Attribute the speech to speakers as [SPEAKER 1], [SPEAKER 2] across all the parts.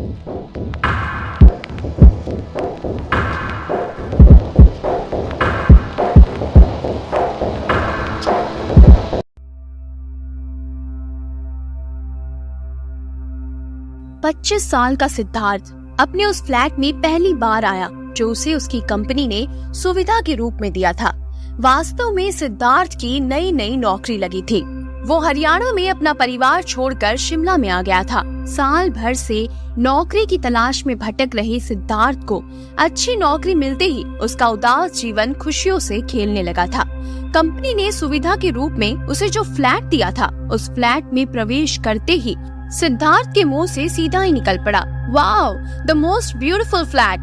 [SPEAKER 1] पच्चीस साल का सिद्धार्थ अपने उस फ्लैट में पहली बार आया जो उसे उसकी कंपनी ने सुविधा के रूप में दिया था। वास्तव में सिद्धार्थ की नई नई नौकरी लगी थी। वो हरियाणा में अपना परिवार छोड़कर शिमला में आ गया था। साल भर से नौकरी की तलाश में भटक रहे सिद्धार्थ को अच्छी नौकरी मिलते ही उसका उदास जीवन खुशियों से खेलने लगा था। कंपनी ने सुविधा के रूप में उसे जो फ्लैट दिया था, उस फ्लैट में प्रवेश करते ही सिद्धार्थ के मुंह से सीधा ही निकल पड़ा, wow, the most beautiful flat.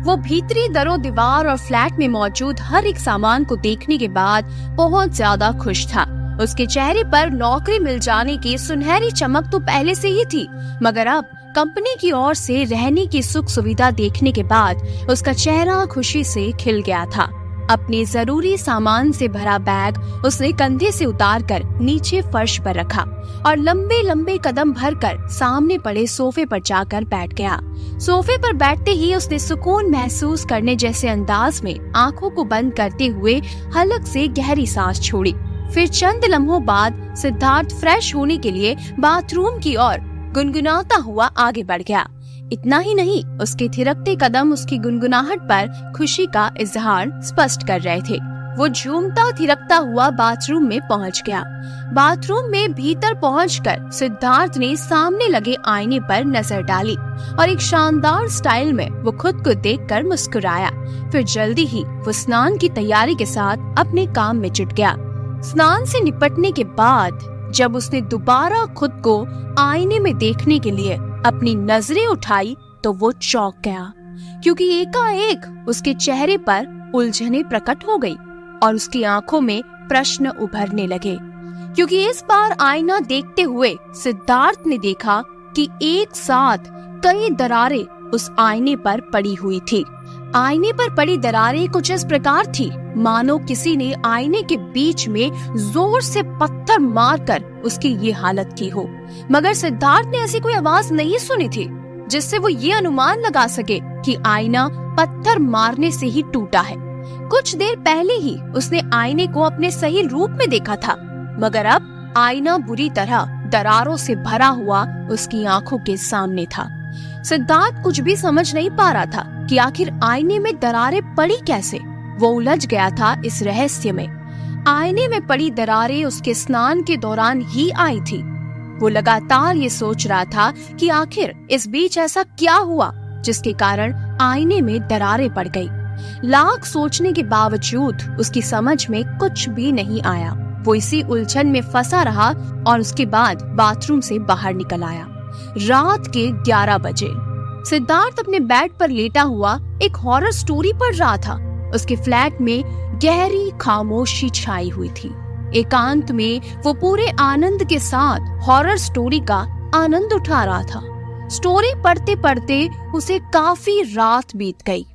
[SPEAKER 1] वो भीतरी दरों दीवार और फ्लैट में मौजूद हर एक सामान को देखने के बाद बहुत ज्यादा खुश था। उसके चेहरे पर नौकरी मिल जाने की सुनहरी चमक तो पहले से ही थी, मगर अब कंपनी की ओर से रहने की सुख सुविधा देखने के बाद उसका चेहरा खुशी से खिल गया था। अपने जरूरी सामान से भरा बैग उसने कंधे से उतारकर नीचे फर्श पर रखा और लंबे लंबे कदम भरकर सामने पड़े सोफे पर जाकर बैठ गया। सोफे पर बैठते ही उसने सुकून महसूस करने जैसे अंदाज में आंखों को बंद करते हुए हल्क से गहरी सांस छोड़ी। फिर चंद लम्हों बाद सिद्धार्थ फ्रेश होने के लिए बाथरूम की ओर गुनगुनाता हुआ आगे बढ़ गया। इतना ही नहीं, उसके थिरकते कदम उसकी गुनगुनाहट पर खुशी का इजहार स्पष्ट कर रहे थे। वो झूमता थिरकता हुआ बाथरूम में पहुंच गया। बाथरूम में भीतर पहुंचकर सिद्धार्थ ने सामने लगे आईने पर नजर डाली और एक शानदार स्टाइल में वो खुद को देखकर मुस्कुराया। फिर जल्दी ही वो स्नान की तैयारी के साथ अपने काम में जुट गया। स्नान से निपटने के बाद जब उसने दोबारा खुद को आईने में देखने के लिए अपनी नजरें उठाई तो वो चौंक गया, क्योंकि एकाएक उसके चेहरे पर उलझने प्रकट हो गई और उसकी आंखों में प्रश्न उभरने लगे। क्योंकि इस बार आईना देखते हुए सिद्धार्थ ने देखा कि एक साथ कई दरारें उस आईने पर पड़ी हुई थी। आईने पर पड़ी दरारें कुछ इस प्रकार थी मानो किसी ने आईने के बीच में जोर से पत्थर मारकर उसकी ये हालत की हो। मगर सिद्धार्थ ने ऐसी कोई आवाज नहीं सुनी थी जिससे वो ये अनुमान लगा सके कि आईना पत्थर मारने से ही टूटा है। कुछ देर पहले ही उसने आईने को अपने सही रूप में देखा था, मगर अब आईना बुरी तरह दरारों से भरा हुआ उसकी आंखों के सामने था। सिद्धार्थ कुछ भी समझ नहीं पा रहा था कि आखिर आईने में दरारें पड़ी कैसे। वो उलझ गया था इस रहस्य में। आईने में पड़ी दरारें उसके स्नान के दौरान ही आई थी। वो लगातार ये सोच रहा था कि आखिर इस बीच ऐसा क्या हुआ जिसके कारण आईने में दरारें पड़ गई। लाख सोचने के बावजूद उसकी समझ में कुछ भी नहीं आया। वो इसी उलझन में फंसा रहा और उसके बाद बाथरूम से बाहर निकल आया। रात के 11 बजे सिद्धार्थ अपने बेड पर लेटा हुआ एक हॉरर स्टोरी पढ़ रहा था। उसके फ्लैट में गहरी खामोशी छाई हुई थी। एकांत में वो पूरे आनंद के साथ हॉरर स्टोरी का आनंद उठा रहा था। स्टोरी पढ़ते पढ़ते उसे काफी रात बीत गई।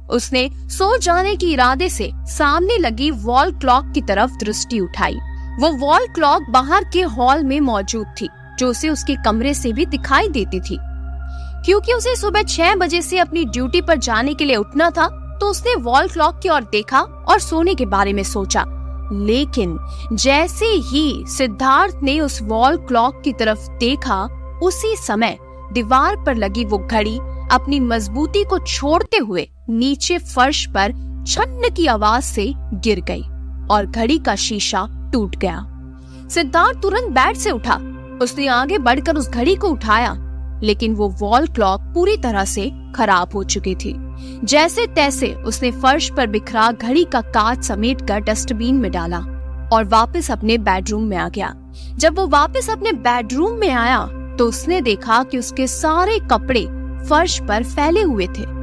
[SPEAKER 1] उसने सो जाने के इरादे से सामने लगी वॉल क्लॉक की तरफ दृष्टि उठाई। वो वॉल क्लॉक बाहर के हॉल में मौजूद थी, जो उसे उसके कमरे से भी दिखाई देती थी। क्योंकि उसे सुबह 6 बजे से अपनी ड्यूटी पर जाने के लिए उठना था, तो उसने वॉल क्लॉक की ओर देखा और सोने के बारे में सोचा। लेकिन जैसे ही सिद्धार्थ ने उस वॉल क्लॉक की तरफ देखा, उसी समय दीवार पर लगी वो घड़ी अपनी मजबूती को छोड़ते हुए नीचे फर्श पर छन्न की आवाज से गिर गई और घड़ी का शीशा टूट गया। सिद्धार्थ तुरंत बेड से उठा। उसने आगे बढ़कर उस घड़ी को उठाया, लेकिन वो वॉल क्लॉक पूरी तरह से खराब हो चुकी थी। जैसे तैसे उसने फर्श पर बिखरा घड़ी का कांच समेटकर डस्टबिन में डाला और वापस अपने बेडरूम में आ गया। जब वो वापस अपने बेडरूम में आया तो उसने देखा कि उसके सारे कपड़े फर्श पर फैले हुए थे।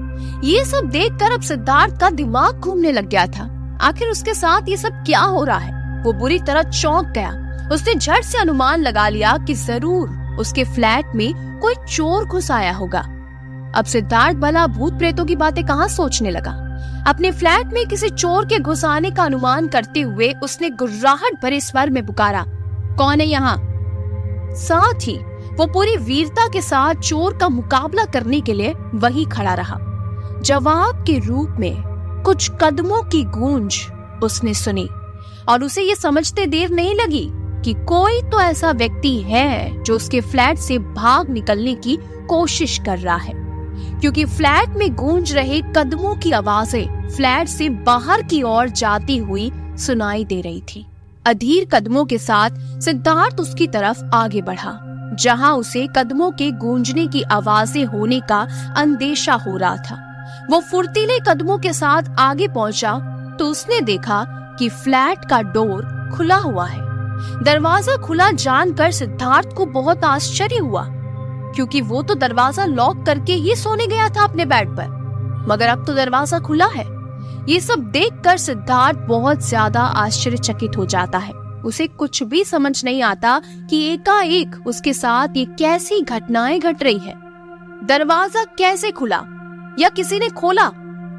[SPEAKER 1] ये सब देखकर अब सिद्धार्थ का दिमाग घूमने लग गया था। आखिर उसके साथ ये सब क्या हो रहा है? वो बुरी तरह चौंक गया। उसने झट से अनुमान लगा लिया कि जरूर उसके फ्लैट में कोई चोर घुस आया होगा। अब सिद्धार्थ भला भूत प्रेतों की बातें कहाँ सोचने लगा। अपने फ्लैट में किसी चोर के घुस आने का अनुमान करते हुए उसने गुर्राहट भरे स्वर में पुकारा, कौन है यहाँ? साथ ही वो पूरी वीरता के साथ चोर का मुकाबला करने के लिए वहीं खड़ा रहा। जवाब के रूप में कुछ कदमों की गूंज उसने सुनी और उसे ये समझते देर नहीं लगी कि कोई तो ऐसा व्यक्ति है जो उसके फ्लैट से भाग निकलने की कोशिश कर रहा है, क्योंकि फ्लैट में गूंज रहे कदमों की आवाजें फ्लैट से बाहर की ओर जाती हुई सुनाई दे रही थी। अधीर कदमों के साथ सिद्धार्थ उसकी तरफ आगे बढ़ा, जहां उसे कदमों के गूंजने की आवाजें होने का अंदेशा हो रहा था। वो फुर्तीले कदमों के साथ आगे पहुंचा तो उसने देखा कि फ्लैट का डोर खुला हुआ है। दरवाजा खुला जानकर सिद्धार्थ को बहुत आश्चर्य हुआ, क्योंकि वो तो दरवाजा लॉक करके ही सोने गया था अपने बेड पर, मगर अब तो दरवाजा खुला है। ये सब देखकर सिद्धार्थ बहुत ज्यादा आश्चर्यचकित हो जाता है। उसे कुछ भी समझ नहीं आता कि एकाएक उसके साथ ये कैसी घटनाएं घट रही है। दरवाजा कैसे खुला या किसी ने खोला?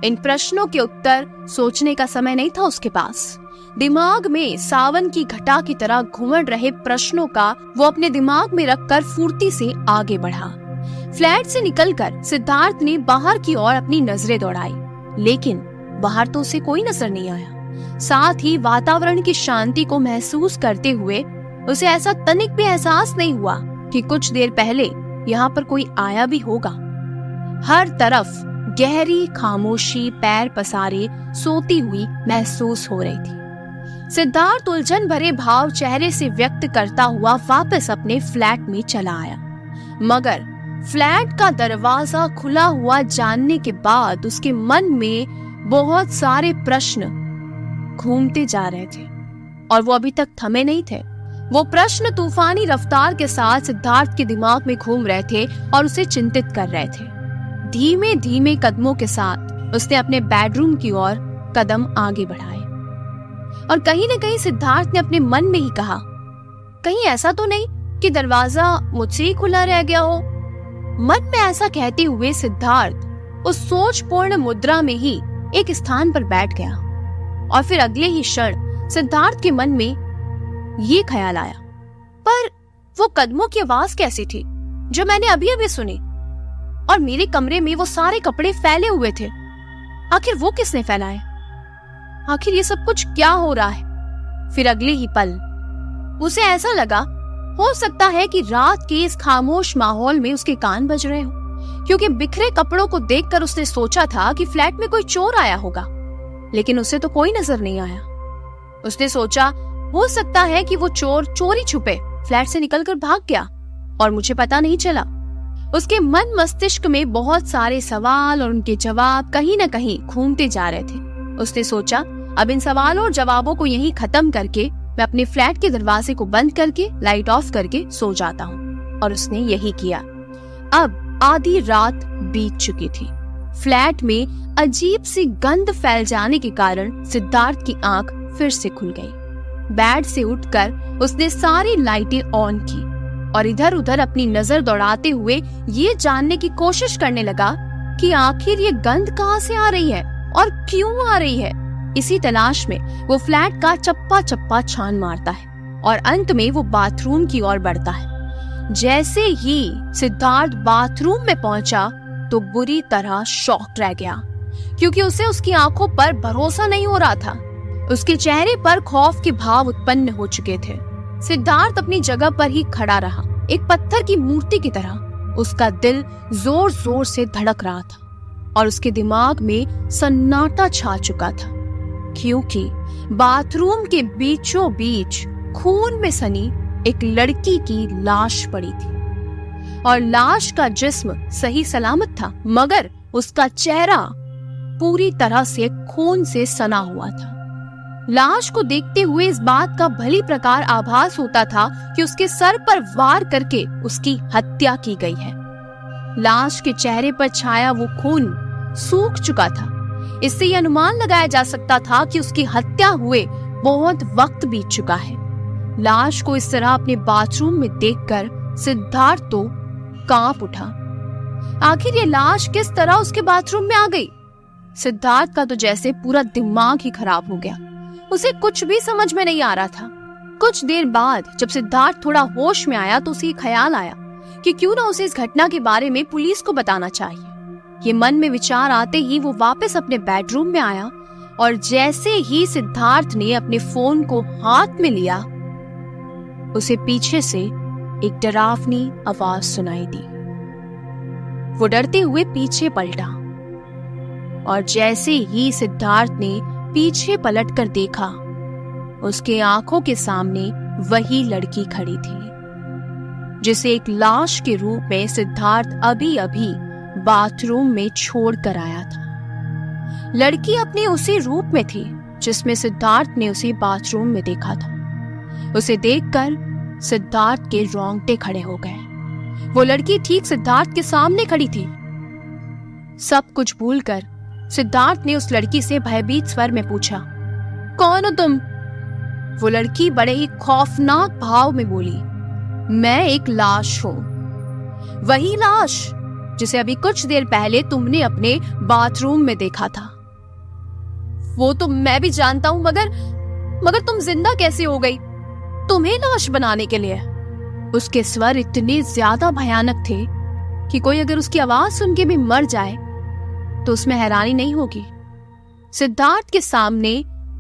[SPEAKER 1] इन प्रश्नों के उत्तर सोचने का समय नहीं था उसके पास। दिमाग में सावन की घटा की तरह घूम रहे प्रश्नों का वो अपने दिमाग में रखकर फुर्ती से आगे बढ़ा। फ्लैट से निकलकर सिद्धार्थ ने बाहर की ओर अपनी नजरें दौड़ाई, लेकिन बाहर तो उसे कोई नजर नहीं आया। साथ ही वातावरण की शांति को महसूस करते हुए उसे ऐसा तनिक भी एहसास नहीं हुआ कि कुछ देर पहले यहाँ पर कोई आया भी होगा। हर तरफ गहरी खामोशी पैर पसारे सोती हुई महसूस हो रही थी। सिद्धार्थ उलझन भरे भाव चेहरे से व्यक्त करता हुआ वापस अपने फ्लैट में चला आया, मगर फ्लैट का दरवाजा खुला हुआ जानने के बाद उसके मन में बहुत सारे प्रश्न घूमते जा रहे थे और वो अभी तक थमे नहीं थे। वो प्रश्न तूफानी रफ्तार के साथ सिद्धार्थ के दिमाग में घूम रहे थे और उसे चिंतित कर रहे थे। धीमे धीमे कदमों के साथ उसने अपने बेडरूम की ओर कदम आगे बढ़ाए और कहीं न कहीं सिद्धार्थ ने अपने मन में ही कहा, कहीं ऐसा तो नहीं कि दरवाजा मुझसे ही खुला रह गया हो। मन में ऐसा कहते हुए सिद्धार्थ उस सोचपूर्ण मुद्रा में ही एक स्थान पर बैठ गया और फिर अगले ही क्षण सिद्धार्थ के मन में ये ख्याल आया, पर वो कदमों की आवाज कैसी थी जो मैंने अभी अभी सुनी, और मेरे कमरे में वो सारे कपड़े फैले हुए थे। आखिर वो किसने फैलाए? आखिर ये सब कुछ क्या हो रहा है? फिर अगले ही पल उसे ऐसा लगा, हो सकता है कि रात के इस खामोश माहौल में उसके कान बज रहे हो, क्योंकि बिखरे कपड़ों को देखकर उसने सोचा था कि फ्लैट में कोई चोर आया होगा, लेकिन उसे तो कोई नजर नहीं आया। उसने सोचा, हो सकता है कि वो चोर चोरी छुपे फ्लैट से निकलकर भाग गया और मुझे पता नहीं चला। उसके मन मस्तिष्क में बहुत सारे सवाल और उनके जवाब कहीं न कहीं घूमते जा रहे थे। उसने सोचा, अब इन सवालों और जवाबों को यहीं खत्म करके मैं अपने फ्लैट के दरवाजे को बंद करके लाइट ऑफ करके सो जाता हूँ। और उसने यही किया। अब आधी रात बीत चुकी थी। फ्लैट में अजीब सी गंध फैल जाने के कारण सिद्धार्थ की आंख फिर से खुल गई। बेड से उठकर उसने सारी लाइटें ऑन की और इधर उधर अपनी नजर दौड़ाते हुए ये जानने की कोशिश करने लगा कि आखिर ये गंध कहाँ से आ रही है और क्यों आ रही है। इसी तलाश में वो फ्लैट का चप्पा चप्पा छान मारता है और अंत में वो बाथरूम की ओर बढ़ता है। जैसे ही सिद्धार्थ बाथरूम में पहुंचा तो बुरी तरह शॉक रह गया, क्योंकि उसे उसकी आंखों पर भरोसा नहीं हो रहा था। उसके चेहरे पर खौफ के भाव उत्पन्न हो चुके थे। सिद्धार्थ अपनी जगह पर ही खड़ा रहा, एक पत्थर की मूर्ति की तरह। उसका दिल जोर जोर से धड़क रहा था और उसके दिमाग में सन्नाटा छा चुका था, क्योंकि बाथरूम के बीचों बीच खून में सनी एक लड़की की लाश पड़ी थी और लाश का जिस्म सही सलामत था, मगर उसका चेहरा पूरी तरह से खून से सना हुआ था। लाश को देखते हुए इस बात का भली प्रकार आभास होता था कि उसके सर पर वार करके उसकी हत्या की गई है। लाश के चेहरे पर छाया वो खून सूख चुका था। इससे यह अनुमान लगाया जा सकता था कि उसकी हत्या हुए बहुत वक्त बीत चुका है। लाश को इस तरह अपने बाथरूम में देखकर सिद्धार्थ तो कांप उठा। आखिर ये लाश किस तरह उसके बाथरूम में आ गई? सिद्धार्थ का तो जैसे पूरा दिमाग ही खराब हो गया। उसे कुछ भी समझ में नहीं आ रहा था। कुछ देर बाद जब सिद्धार्थ थोड़ा होश में आया तो उसे ख्याल आया कि क्यों ना उसे इस घटना के बारे में पुलिस को बताना चाहिए। ये मन में विचार आते ही वो वापस अपने बेडरूम में आया और जैसे ही सिद्धार्थ ने अपने फोन को हाथ में लिया, उसे पीछे से एक डरावनी आवाज सुनाई दी। वो डरते हुए पीछे पलटा और जैसे ही सिद्धार्थ ने पीछे पलटकर देखा, उसके आंखों के सामने वही लड़की खड़ी थी जिसे एक लाश के रूप में सिद्धार्थ अभी अभी बाथरूम में छोड़ कर आया था। लड़की अपने उसी रूप में थी जिसमें सिद्धार्थ ने उसे बाथरूम में देखा था। उसे देखकर सिद्धार्थ के रोंगटे खड़े हो गए। वो लड़की ठीक सिद्धार्थ के सामने खड़ी थी। सब कुछ भूलकर सिद्धार्थ ने उस लड़की से भयभीत स्वर में पूछा, कौन हो तुम? वो लड़की बड़े ही खौफनाक भाव में बोली, मैं एक लाश हूं। वही लाश जिसे अभी कुछ देर पहले तुमने बाथरूम में देखा था। वो तो मैं भी जानता हूं, मगर तुम जिंदा कैसे हो गई? तुम्हें लाश बनाने के लिए? उसके स्वर इतने ज्यादा भयानक थे कि कोई अगर उसकी आवाज सुन के भी मर जाए तो उसमें हैरानी नहीं होगी। सिद्धार्थ के सामने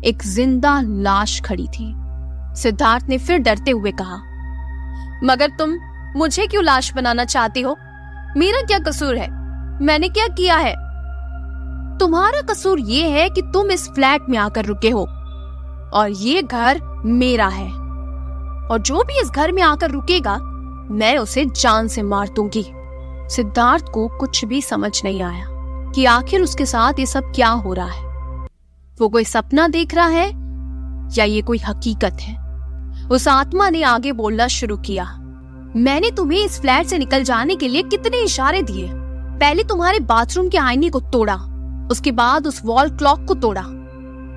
[SPEAKER 1] एक जिंदा लाश खड़ी थी। सिद्धार्थ ने फिर डरते हुए कहा, मगर तुम मुझे क्यों लाश बनाना चाहती हो? मेरा क्या कसूर है? मैंने क्या किया है? तुम्हारा कसूर ये है कि तुम इस फ्लैट में आकर रुके हो और ये घर मेरा है, और जो भी इस घर में आकर रुकेगा मैं उसे जान से मार दूंगी। सिद्धार्थ को कुछ भी समझ नहीं आया कि आखिर उसके साथ ये सब क्या हो रहा है। वो कोई सपना देख रहा है या ये कोई हकीकत है? उस आत्मा ने आगे बोलना शुरू किया, मैंने तुम्हें इस फ्लैट से निकल जाने के लिए कितने इशारे दिए। पहले तुम्हारे बाथरूम के आईने को तोड़ा, उसके बाद उस वॉल क्लॉक को तोड़ा,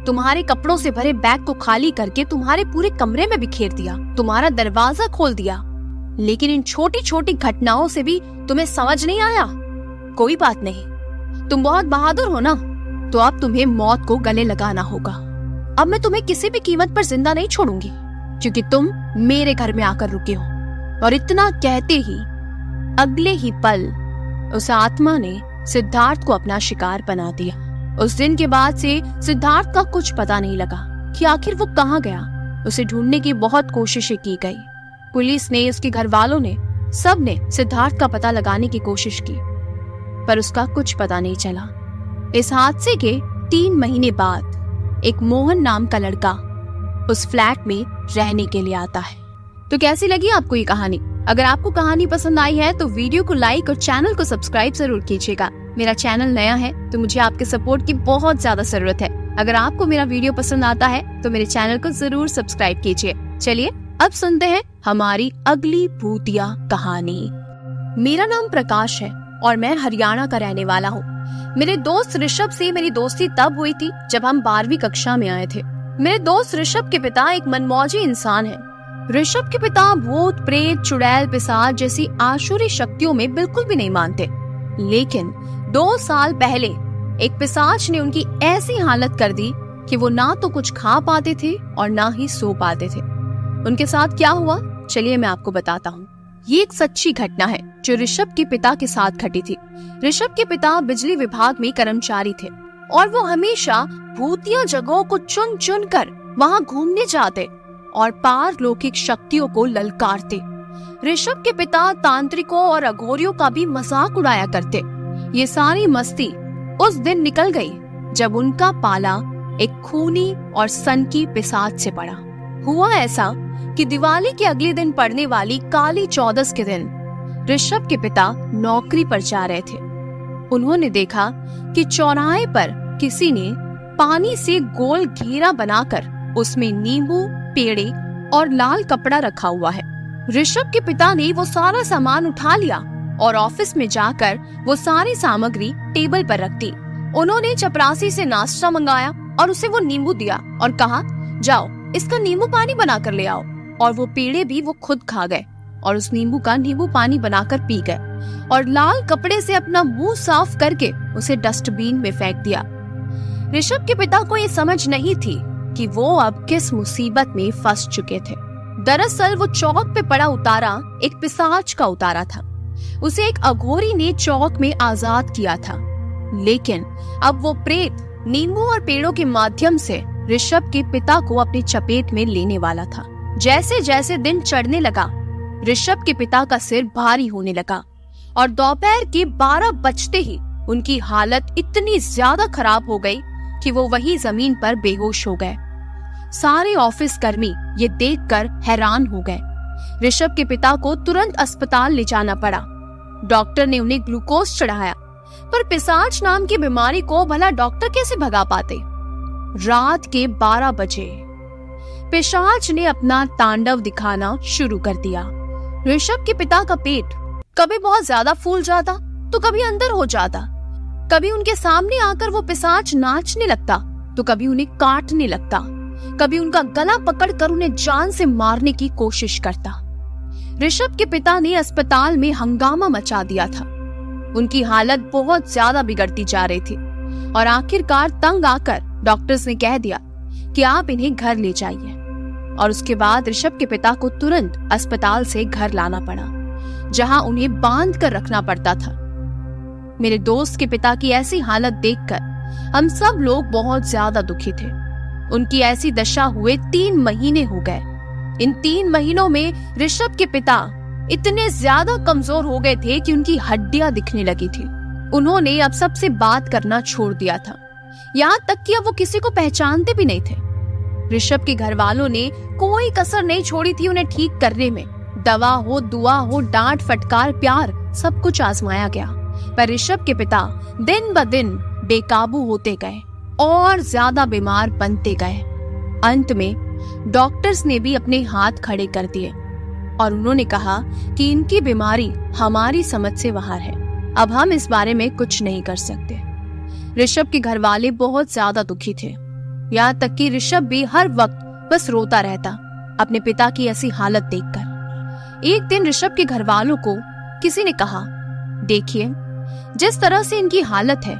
[SPEAKER 1] तुम्हारे कपड़ों से भरे बैग को खाली करके तुम्हारे पूरे कमरे में बिखेर दिया, तुम्हारा दरवाजा खोल दिया। लेकिन इन छोटी छोटी घटनाओं से भी तुम्हें समझ नहीं आया। कोई बात नहीं, तुम बहुत बहादुर हो ना, तो अब तुम्हें मौत को गले लगाना होगा। अब मैं तुम्हें किसी भी कीमत पर जिंदा नहीं छोड़ूंगी, क्योंकि तुम मेरे घर में आकर रुके हो। और इतना कहते ही अगले ही पल उस आत्मा ने सिद्धार्थ को अपना शिकार बना दिया। उस दिन के बाद से सिद्धार्थ का कुछ पता नहीं लगा कि आखिर वो कहाँ गया। उसे ढूंढने की बहुत कोशिशें की गई। पुलिस ने, उसके घर वालों ने, सब ने सिद्धार्थ का पता लगाने की कोशिश की, पर उसका कुछ पता नहीं चला। इस हादसे के 3 महीने बाद एक मोहन नाम का लड़का उस फ्लैट में रहने के लिए आता है। तो कैसी लगी आपको ये कहानी? अगर आपको कहानी पसंद आई है तो वीडियो को लाइक और चैनल को सब्सक्राइब जरूर कीजिएगा। मेरा चैनल नया है तो मुझे आपके सपोर्ट की बहुत ज्यादा जरूरत है। अगर आपको मेरा वीडियो पसंद आता है तो मेरे चैनल को जरूर सब्सक्राइब कीजिए। चलिए अब सुनते हैं हमारी अगली भूतिया कहानी। मेरा नाम प्रकाश है और मैं हरियाणा का रहने वाला हूँ। मेरे दोस्त ऋषभ से मेरी दोस्ती तब हुई थी जब हम 12वीं कक्षा में आए थे। मेरे दोस्त ऋषभ के पिता एक मनमौजी इंसान है। ऋषभ के पिता भूत, प्रेत, चुड़ैल, पिशाच जैसी आसुरी शक्तियों में बिल्कुल भी नहीं मानते। लेकिन 2 साल पहले एक पिशाच ने उनकी ऐसी हालत कर दी कि वो ना तो कुछ खा पाते थे और ना ही सो पाते थे। उनके साथ क्या हुआ, चलिए मैं आपको बताता हूँ। ये एक सच्ची घटना है जो ऋषभ के पिता के साथ घटी थी। ऋषभ के पिता बिजली विभाग में कर्मचारी थे और वो हमेशा भूतिया जगहों को चुन चुन कर वहाँ घूमने जाते और पारलौकिक शक्तियों को ललकारते। ऋषभ के पिता तांत्रिकों और अघोरियों का भी मजाक उड़ाया करते। ये सारी मस्ती उस दिन निकल गई जब उनका पाला एक खूनी और सनकी पिशाच से पड़ा। हुआ ऐसा कि दिवाली के अगले दिन पड़ने वाली काली चौदस के दिन ऋषभ के पिता नौकरी पर जा रहे थे। उन्होंने देखा कि चौराहे पर किसी ने पानी से गोल घेरा बनाकर उसमें नींबू, पेड़े और लाल कपड़ा रखा हुआ है। ऋषभ के पिता ने वो सारा सामान उठा लिया और ऑफिस में जाकर वो सारी सामग्री टेबल पर रख दी। उन्होंने चपरासी से नाश्ता मंगाया और उसे वो नींबू दिया और कहा, जाओ इसका नींबू पानी बनाकर ले आओ। और वो पेड़े भी वो खुद खा गए और उस नींबू का नींबू पानी बनाकर पी गए और लाल कपड़े से अपना मुंह साफ करके उसे डस्टबिन में फेंक दिया। ऋषभ के पिता को ये समझ नहीं थी कि वो अब किस मुसीबत में फंस चुके थे। दरअसल वो चौक पे पड़ा उतारा एक पिशाच का उतारा था। उसे एक अघोरी ने चौक में आजाद किया था, लेकिन अब वो प्रेत नींबू और पेड़ों के माध्यम से ऋषभ के पिता को अपनी चपेट में लेने वाला था। जैसे जैसे दिन चढ़ने लगा, ऋषभ के पिता का सिर भारी होने लगा और दोपहर के 12 बजते ही उनकी हालत इतनी ज्यादा खराब हो गई कि वो वही जमीन पर बेहोश हो गए। सारे ऑफिस कर्मी ये देखकर हैरान हो गए। ऋषभ के पिता को तुरंत अस्पताल ले जाना पड़ा। डॉक्टर ने उन्हें ग्लूकोज चढ़ाया, पर पिशाच नाम की बीमारी को भला डॉक्टर कैसे भगा पाते। रात के 12 बजे पिशाच ने अपना तांडव दिखाना शुरू कर दिया। ऋषभ के पिता का पेट कभी बहुत ज्यादा फूल जाता तो कभी अंदर हो जाता। कभी उनके सामने आकर वो पिशाच नाचने लगता तो कभी उन्हें काटने लगता। कभी उनका गला पकड़कर उन्हें जान से मारने की कोशिश करता। ऋषभ के पिता ने अस्पताल में हंगामा मचा दिया था। उनकी हालत बहुत ज्यादा बिगड़ती जा रही थी और आखिरकार तंग आकर डॉक्टर्स ने कह दिया कि आप इन्हें घर ले जाइए। और उसके बाद ऋषभ के पिता को तुरंत अस्पताल से घर लाना पड़ा, जहां उन्हें बांध कर रखना पड़ता था। मेरे दोस्त के पिता की ऐसी हालत देखकर हम सब लोग बहुत ज्यादा दुखी थे। उनकी ऐसी दशा हुए 3 महीने हो गए। इन 3 महीनों में ऋषभ के पिता इतने ज्यादा कमजोर हो गए थे कि उनकी हड्डियां दिखने लगी थी। उन्होंने अब सबसे बात करना छोड़ दिया था, यहाँ तक कि अब वो किसी को पहचानते भी नहीं थे। ऋषभ के घर वालों ने कोई कसर नहीं छोड़ी थी उन्हें ठीक करने में। दवा हो, दुआ हो, डांट फटकार, प्यार, सब कुछ आजमाया गया, पर ऋषभ के पिता दिन ब दिन बेकाबू होते गए और ज्यादा बीमार बनते गए। अंत में डॉक्टर्स ने भी अपने हाथ खड़े कर दिए और उन्होंने कहा कि इनकी बीमारी हमारी समझ से बाहर है, अब हम इस बारे में कुछ नहीं कर सकते। ऋषभ के घर वाले बहुत ज्यादा दुखी थे, यहाँ तक कि ऋषभ भी हर वक्त बस रोता रहता अपने पिता की ऐसी हालत देखकर। एक दिन ऋषभ के घर वालों को किसी ने कहा, देखिए जिस तरह से इनकी हालत है,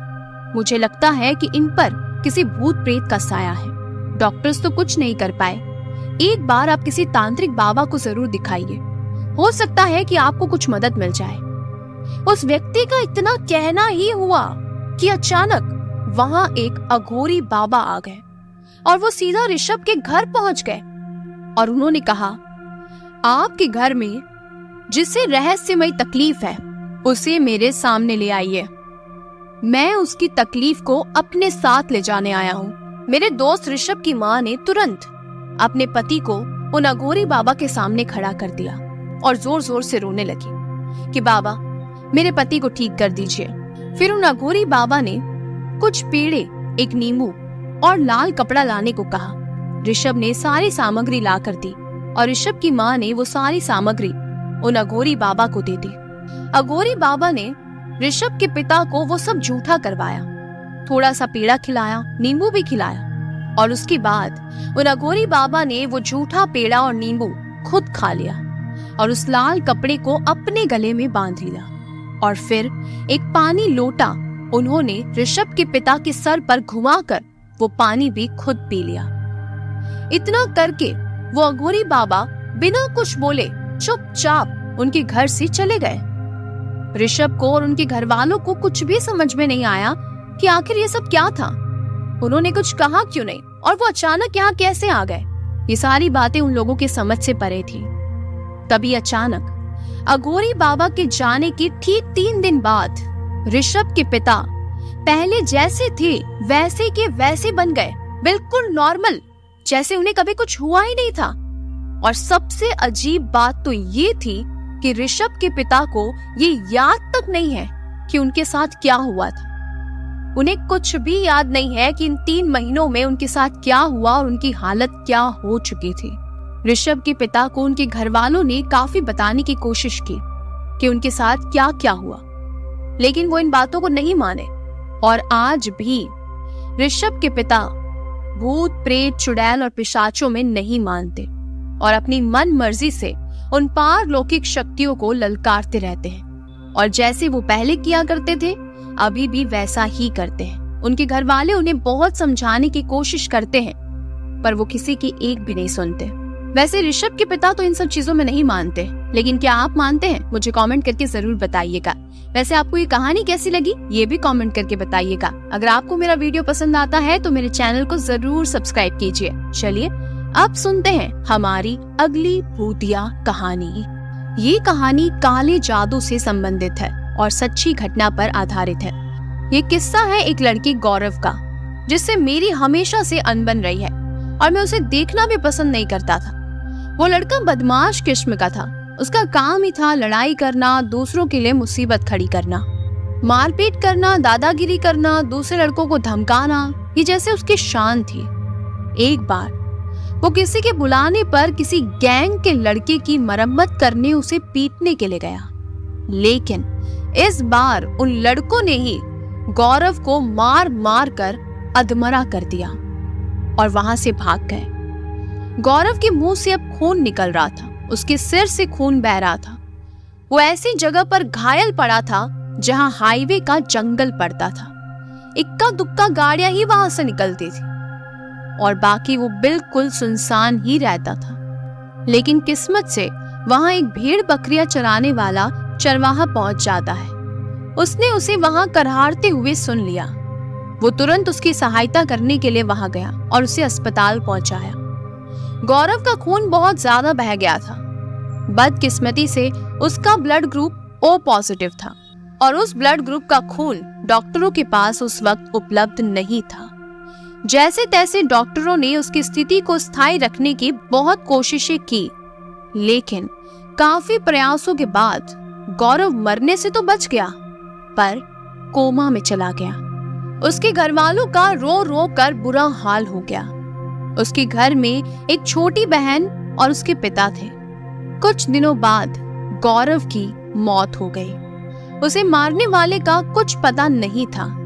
[SPEAKER 1] मुझे लगता है कि इन पर किसी भूत प्रेत का साया है। डॉक्टर्स तो कुछ नहीं कर पाए, एक बार आप किसी तांत्रिक बाबा को जरूर दिखाइए, हो सकता है कि आपको कुछ मदद मिल जाए। उस व्यक्ति का इतना कहना ही हुआ कि अचानक वहां एक अघोरी बाबा आ गए और वो सीधा ऋषभ के घर पहुंच गए और उन्होंने कहा, आपके घर में जिसे रहस्यमय तकलीफ है उसे मेरे सामने ले आइए, मैं उसकी तकलीफ को अपने साथ ले जाने आया हूँ। मेरे दोस्त ऋषभ की माँ ने तुरंत अपने पति को उन अघोरी बाबा के सामने खड़ा कर दिया और जोर जोर से रोने लगी कि बाबा मेरे पति को ठीक कर दीजिए। फिर उन अघोरी बाबा ने कुछ पेड़े, एक नींबू और लाल कपड़ा लाने को कहा। ऋषभ ने सारी सामग्री ला कर दी और ऋषभ की माँ ने वो सारी सामग्री उन अघोरी बाबा को दे दी। अघोरी बाबा ने ऋषभ के पिता को वो सब झूठा करवाया, थोड़ा सा पेड़ा खिलाया, नींबू भी खिलाया और उसके बाद उन अघोरी बाबा ने वो झूठा पेड़ा और नींबू खुद खा लिया और उस लाल कपड़े को अपने गले में बांध लिया और फिर एक पानी लोटा उन्होंने ऋषभ के पिता के सर पर घुमाकर वो पानी भी खुद पी लिया। इतना करके वो अघोरी बाबा बिना कुछ बोले चुपचाप उनके घर से चले गए। ऋषभ को और उनके घर वालों को कुछ भी समझ में नहीं आया कि आखिर ये सब क्या था। उन्होंने कुछ कहा क्यों नहीं और वो अचानक यहाँ कैसे आ गए। ये सारी बातें उन लोगों के समझ से परे थी। तभी अचानक अघोरी बाबा के जाने के ठीक 3 दिन बाद ऋषभ के पिता पहले जैसे थे वैसे के वैसे बन गए, बिल्कुल नॉर्मल, जैसे उन्हें कभी कुछ हुआ ही नहीं था। और सबसे अजीब बात तो ये थी कि ऋषभ के पिता को ये याद तक नहीं है कि उनके साथ क्या हुआ था। उन्हें कुछ भी याद नहीं है कि इन 3 महीनों में उनके साथ क्या हुआ और उनकी हालत क्या हो चुकी थी। ऋषभ के पिता को उनके घर वालों ने काफी बताने की कोशिश की कि उनके साथ क्या क्या हुआ, लेकिन वो इन बातों को नहीं माने। और आज भी ऋषभ के पिता भूत, प्रेत, चुड़ैल और पिशाचों में नहीं मानते और अपनी मन मर्जी से उन पारलौकिक शक्तियों को ललकारते रहते हैं और जैसे वो पहले किया करते थे अभी भी वैसा ही करते हैं। उनके घर वाले उन्हें बहुत समझाने की कोशिश करते हैं पर वो किसी की एक भी नहीं सुनते। वैसे ऋषभ के पिता तो इन सब चीजों में नहीं मानते, लेकिन क्या आप मानते हैं? मुझे कमेंट करके जरूर बताइएगा। वैसे आपको ये कहानी कैसी लगी ये भी कमेंट करके बताइएगा। अगर आपको मेरा वीडियो पसंद आता है तो मेरे चैनल को जरूर सब्सक्राइब कीजिए। चलिए अब सुनते हैं हमारी अगली भूतिया कहानी। ये कहानी काले जादू से संबंधित है और सच्ची घटना पर आधारित है। ये किस्सा है एक लड़की गौरव का, जिससे मेरी हमेशा से अनबन रही है और मैं उसे देखना भी पसंद नहीं करता था। वो लड़का बदमाश किस्म का था। उसका काम ही था लड़ाई करना, दूसरों के लिए मुसीबत खड़ी करना, मारपीट करना, दादागिरी करना, दूसरे लड़कों को धमकाना, ये जैसे उसकी शान थी। एक बार वो किसी के बुलाने पर किसी गैंग के लड़के की मरम्मत करने उसे पीटने के लिए गया, लेकिन इस बार उन लड़कों ने ही गौरव को मार मार कर अधमरा कर दिया और वहां से भाग गए। गौरव के मुंह से अब खून निकल रहा था, उसके सिर से खून बह रहा था। वो ऐसी जगह पर घायल पड़ा था जहां हाईवे का जंगल पड़ता था। इक्का दुक्का गाड़ियां ही वहां से निकलती थी और बाकी वो बिल्कुल सुनसान ही रहता था। लेकिन किस्मत से वहां एक भेड़ बकरियां चराने वाला चरवाहा पहुंच जाता है। उसने उसे वहां करहारते हुए सुन लिया। वो तुरंत उसकी सहायता करने के लिए वहां गया और उसे अस्पताल पहुंचाया। गौरव का खून बहुत ज्यादा बह गया था। बदकिस्मती से उसका ब्लड ग्रुप O पॉजिटिव था और उस ब्लड ग्रुप का खून डॉक्टरों के पास उस वक्त उपलब्ध नहीं था। जैसे तैसे डॉक्टरों ने उसकी स्थिति को स्थायी रखने की बहुत कोशिशें की, लेकिन काफी प्रयासों के बाद गौरव मरने से तो बच गया, पर कोमा में चला गया। उसके घर वालों का रो रो कर बुरा हाल हो गया। उसके घर में एक छोटी बहन और उसके पिता थे। कुछ दिनों बाद गौरव की मौत हो गई। उसे मारने वाले का कुछ पता नहीं था,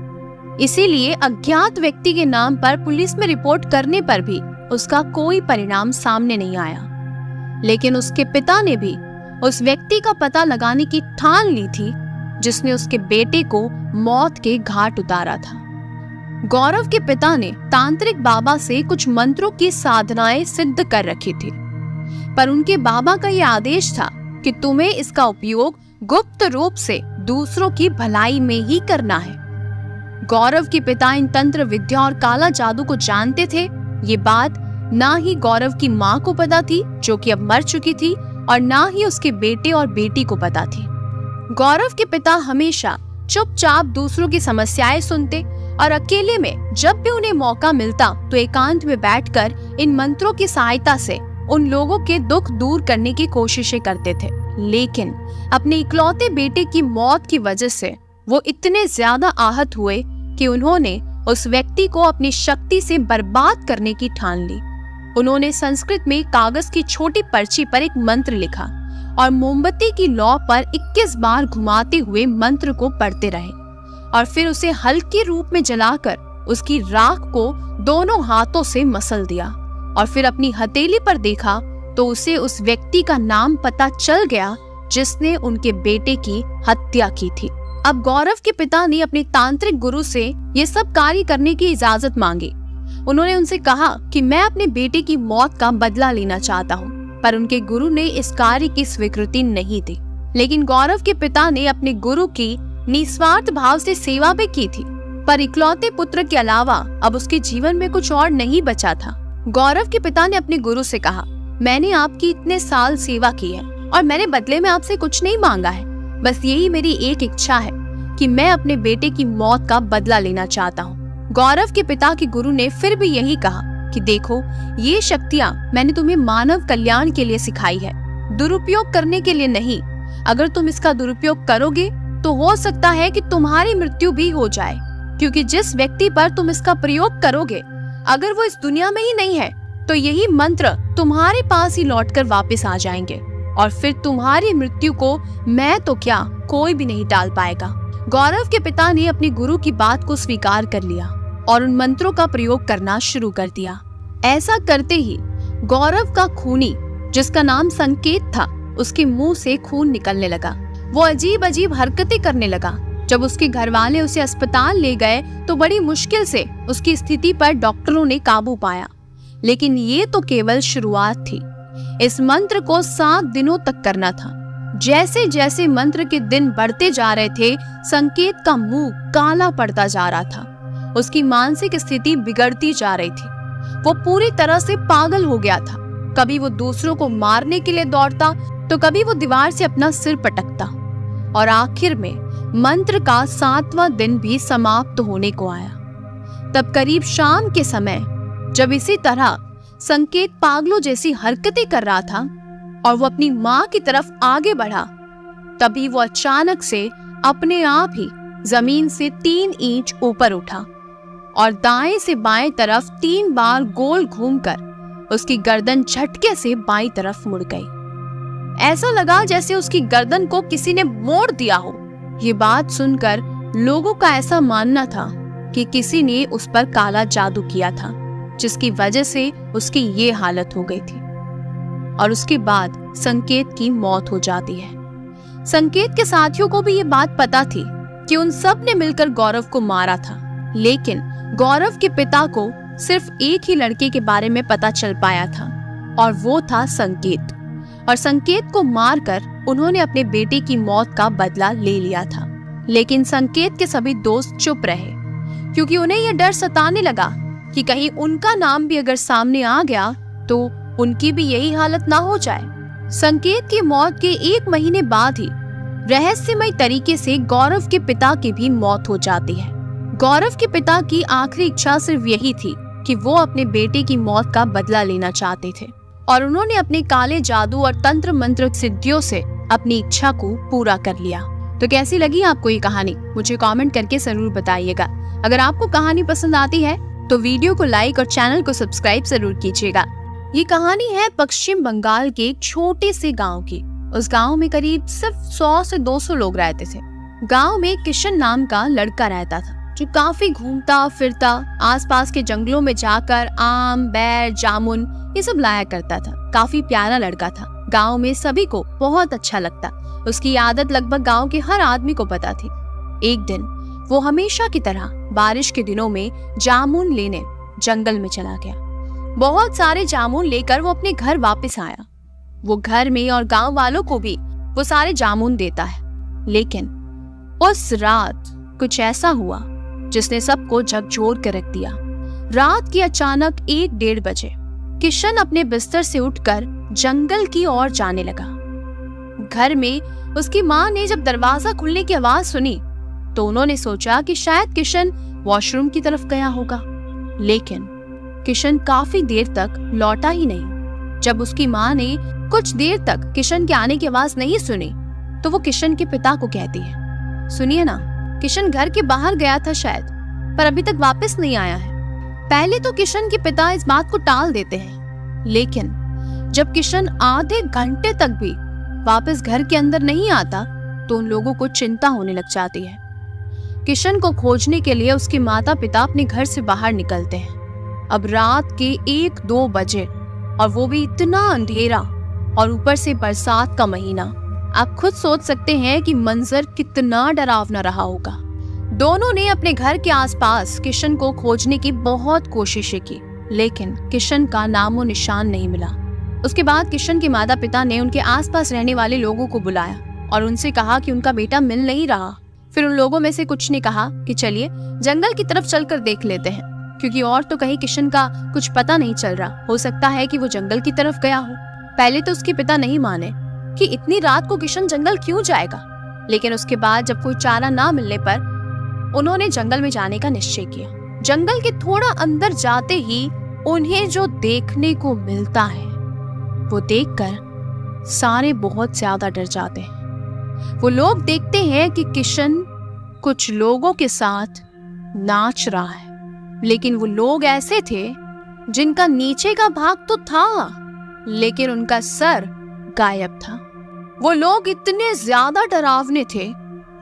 [SPEAKER 1] इसीलिए अज्ञात व्यक्ति के नाम पर पुलिस में रिपोर्ट करने पर भी उसका कोई परिणाम सामने नहीं आया। लेकिन उसके पिता ने भी उस व्यक्ति का पता लगाने की ठान ली थी जिसने उसके बेटे को मौत के घाट उतारा था। गौरव के पिता ने तांत्रिक बाबा से कुछ मंत्रों की साधनाएं सिद्ध कर रखी थी, पर उनके बाबा का यह आदेश था कि तुम्हें इसका उपयोग गुप्त रूप से दूसरों की भलाई में ही करना है। गौरव के पिता इन तंत्र विद्या और काला जादू को जानते थे। ये बात ना ही गौरव की माँ को पता थी, जो कि अब मर चुकी थी, और ना ही उसके बेटे और बेटी को पता थी। गौरव के पिता हमेशा चुपचाप दूसरों की समस्याएं सुनते और अकेले में जब भी उन्हें मौका मिलता तो एकांत में बैठकर इन मंत्रों की सहायता से उन लोगों के दुख दूर करने की कोशिशें करते थे। लेकिन अपने इकलौते बेटे की मौत की वजह से वो इतने ज्यादा आहत हुए कि उन्होंने उस व्यक्ति को अपनी शक्ति से बर्बाद करने की ठान ली। उन्होंने संस्कृत में कागज की छोटी पर्ची पर एक मंत्र लिखा और मोमबत्ती की लौ पर 21 बार घुमाते हुए मंत्र को पढ़ते रहे और फिर उसे हल्के रूप में जलाकर उसकी राख को दोनों हाथों से मसल दिया और फिर अपनी हथेली पर देखा तो उसे उस व्यक्ति का नाम पता चल गया जिसने उनके बेटे की हत्या की थी। अब गौरव के पिता ने अपने तांत्रिक गुरु से ये सब कार्य करने की इजाजत मांगी। उन्होंने उनसे कहा कि मैं अपने बेटे की मौत का बदला लेना चाहता हूँ, पर उनके गुरु ने इस कार्य की स्वीकृति नहीं दी। लेकिन गौरव के पिता ने अपने गुरु की निस्वार्थ भाव से सेवा भी की थी, पर इकलौते पुत्र के अलावा अब उसके जीवन में कुछ और नहीं बचा था। गौरव के पिता ने अपने गुरु से कहा, मैंने आपकी इतने साल सेवा की है और मैंने बदले में आपसे कुछ नहीं मांगा है, बस यही मेरी एक इच्छा है कि मैं अपने बेटे की मौत का बदला लेना चाहता हूँ। गौरव के पिता के गुरु ने फिर भी यही कहा कि देखो, ये शक्तियाँ मैंने तुम्हें मानव कल्याण के लिए सिखाई है, दुरुपयोग करने के लिए नहीं। अगर तुम इसका दुरुपयोग करोगे तो हो सकता है कि तुम्हारी मृत्यु भी हो जाए, क्योंकि जिस व्यक्ति पर तुम इसका प्रयोग करोगे अगर वो इस दुनिया में ही नहीं है तो यही मंत्र तुम्हारे पास ही लौटकर वापस आ जाएंगे और फिर तुम्हारी मृत्यु को मैं तो क्या कोई भी नहीं टाल पाएगा। गौरव के पिता ने अपने गुरु की बात को स्वीकार कर लिया और उन मंत्रों का प्रयोग करना शुरू कर दिया। ऐसा करते ही गौरव का खूनी, जिसका नाम संकेत था, उसके मुंह से खून निकलने लगा। वो अजीब अजीब हरकतें करने लगा। जब उसके घर वाले उसे अस्पताल ले गए तो बड़ी मुश्किल से उसकी स्थिति पर डॉक्टरों ने काबू पाया, लेकिन ये तो केवल शुरुआत थी। इस मंत्र को 7 दिनों तक करना था। जैसे जैसे मंत्र के दिन बढ़ते जा रहे थे, संकेत का मुंह काला पड़ता जा रहा था। उसकी मानसिक स्थिति बिगड़ती जा रही थी। वो पूरी तरह से पागल हो गया था। कभी वो दूसरों को मारने के लिए दौड़ता, तो कभी वो दीवार से अपना सिर पटकता। और आखिर में मंत्र का 7वां दिन भी समाप्त होने को आया। तब करीब शाम के समय, जब इसी तरह संकेत पागलों जैसी हरकतें कर रहा था और वो अपनी माँ की तरफ आगे बढ़ा, तभी वो अचानक से अपने आप ही जमीन से 3 इंच ऊपर उठा और दाएं से बाएं तरफ 3 बार गोल घूमकर उसकी गर्दन झटके से बाईं तरफ मुड़ गई। ऐसा लगा जैसे उसकी गर्दन को किसी ने मोड़ दिया हो। ये बात सुनकर लोगों का ऐसा मानना था कि किसी ने उस पर काला जादू किया था, जिसकी वजह से उसकी ये हालत हो गई थी। और उसके बाद संकेत की मौत हो जाती है। संकेत के साथियों को भी ये बात पता थी कि उन सब ने मिलकर गौरव को मारा था, लेकिन गौरव के पिता को सिर्फ एक ही लड़के के बारे में पता चल पाया था, और वो था संकेत। और संकेत को मारकर उन्होंने अपने बेटे की मौत का बदला ले लिया था। लेकिन संकेत के सभी दोस्त चुप रहे, क्योंकि उन्हें यह डर सताने लगा कि कहीं उनका नाम भी अगर सामने आ गया तो उनकी भी यही हालत ना हो जाए। संकेत की मौत के 1 महीने बाद ही रहस्यमय तरीके से गौरव के पिता की भी मौत हो जाती है। गौरव के पिता की आखिरी इच्छा सिर्फ यही थी कि वो अपने बेटे की मौत का बदला लेना चाहते थे, और उन्होंने अपने काले जादू और तंत्र मंत्र सिद्धियों से अपनी इच्छा को पूरा कर लिया। तो कैसी लगी आपको ये कहानी, मुझे कमेंट करके जरूर बताइएगा। अगर आपको कहानी पसंद आती है तो वीडियो को लाइक और चैनल को सब्सक्राइब जरूर कीजिएगा। ये कहानी है पश्चिम बंगाल के एक छोटे से गांव की। उस गांव में करीब सिर्फ 100 से 200 लोग रहते थे। गांव में किशन नाम का लड़का रहता था, जो काफी घूमता फिरता, आसपास के जंगलों में जाकर आम, बैर, जामुन ये सब लाया करता था। काफी प्यारा लड़का था, गांव में सभी को बहुत अच्छा लगता। उसकी आदत लगभग गांव के हर आदमी को पता थी। एक दिन वो हमेशा की तरह बारिश के दिनों में जामुन लेने जंगल में चला गया। बहुत सारे जामुन लेकर वो अपने घर वापस आया। वो घर में और गांव वालों को भी वो सारे जामुन देता है, लेकिन उस रात कुछ ऐसा हुआ जिसने सबको झकझोर कर रख दिया। रात की अचानक 1-1:30 बजे किशन अपने बिस्तर से उठकर जंगल की ओर जाने लगा। घर में उसकी माँ ने जब दरवाजा खुलने की आवाज सुनी तो उन्होंने सोचा कि शायद किशन वॉशरूम की तरफ गया होगा, लेकिन किशन काफी देर तक लौटा ही नहीं। जब उसकी माँ ने कुछ देर तक किशन के आने की आवाज नहीं सुनी तो वो किशन के पिता को कहती है, सुनिए ना, किशन घर के बाहर गया था शायद, पर अभी तक वापस नहीं आया है। पहले तो किशन के पिता इस बात को टाल देते हैं, लेकिन जब किशन आधे घंटे तक भी वापस घर के अंदर नहीं आता तो उन लोगों को चिंता होने लग जाती है। किशन को खोजने के लिए उसके माता पिता अपने घर से बाहर निकलते हैं। अब रात के 1-2 बजे, और वो भी इतना अंधेरा, और ऊपर से बरसात का महीना। आप खुद सोच सकते हैं कि मंजर कितना डरावना रहा होगा। दोनों ने अपने घर के आसपास किशन को खोजने की बहुत कोशिशें की, लेकिन किशन का नामो निशान नहीं मिला। उसके बाद किशन के माता पिता ने उनके आसपास रहने वाले लोगों को बुलाया और उनसे कहा कि उनका बेटा मिल नहीं रहा। फिर उन लोगों में से कुछ ने कहा कि चलिए जंगल की तरफ चलकर देख लेते हैं, क्योंकि और तो कहीं किशन का कुछ पता नहीं चल रहा, हो सकता है कि वो जंगल की तरफ गया हो। पहले तो उसके पिता नहीं माने कि इतनी रात को किशन जंगल क्यों जाएगा, लेकिन उसके बाद जब कोई चारा ना मिलने पर उन्होंने जंगल में जाने का निश्चय किया। जंगल के थोड़ा अंदर जाते ही उन्हें जो देखने को मिलता है वो देखकर सारे बहुत ज्यादा डर जाते हैं। वो लोग देखते हैं कि किशन कुछ लोगों के साथ नाच रहा है, लेकिन वो लोग ऐसे थे जिनका नीचे का भाग तो था, लेकिन उनका सर गायब था। वो लोग इतने ज्यादा डरावने थे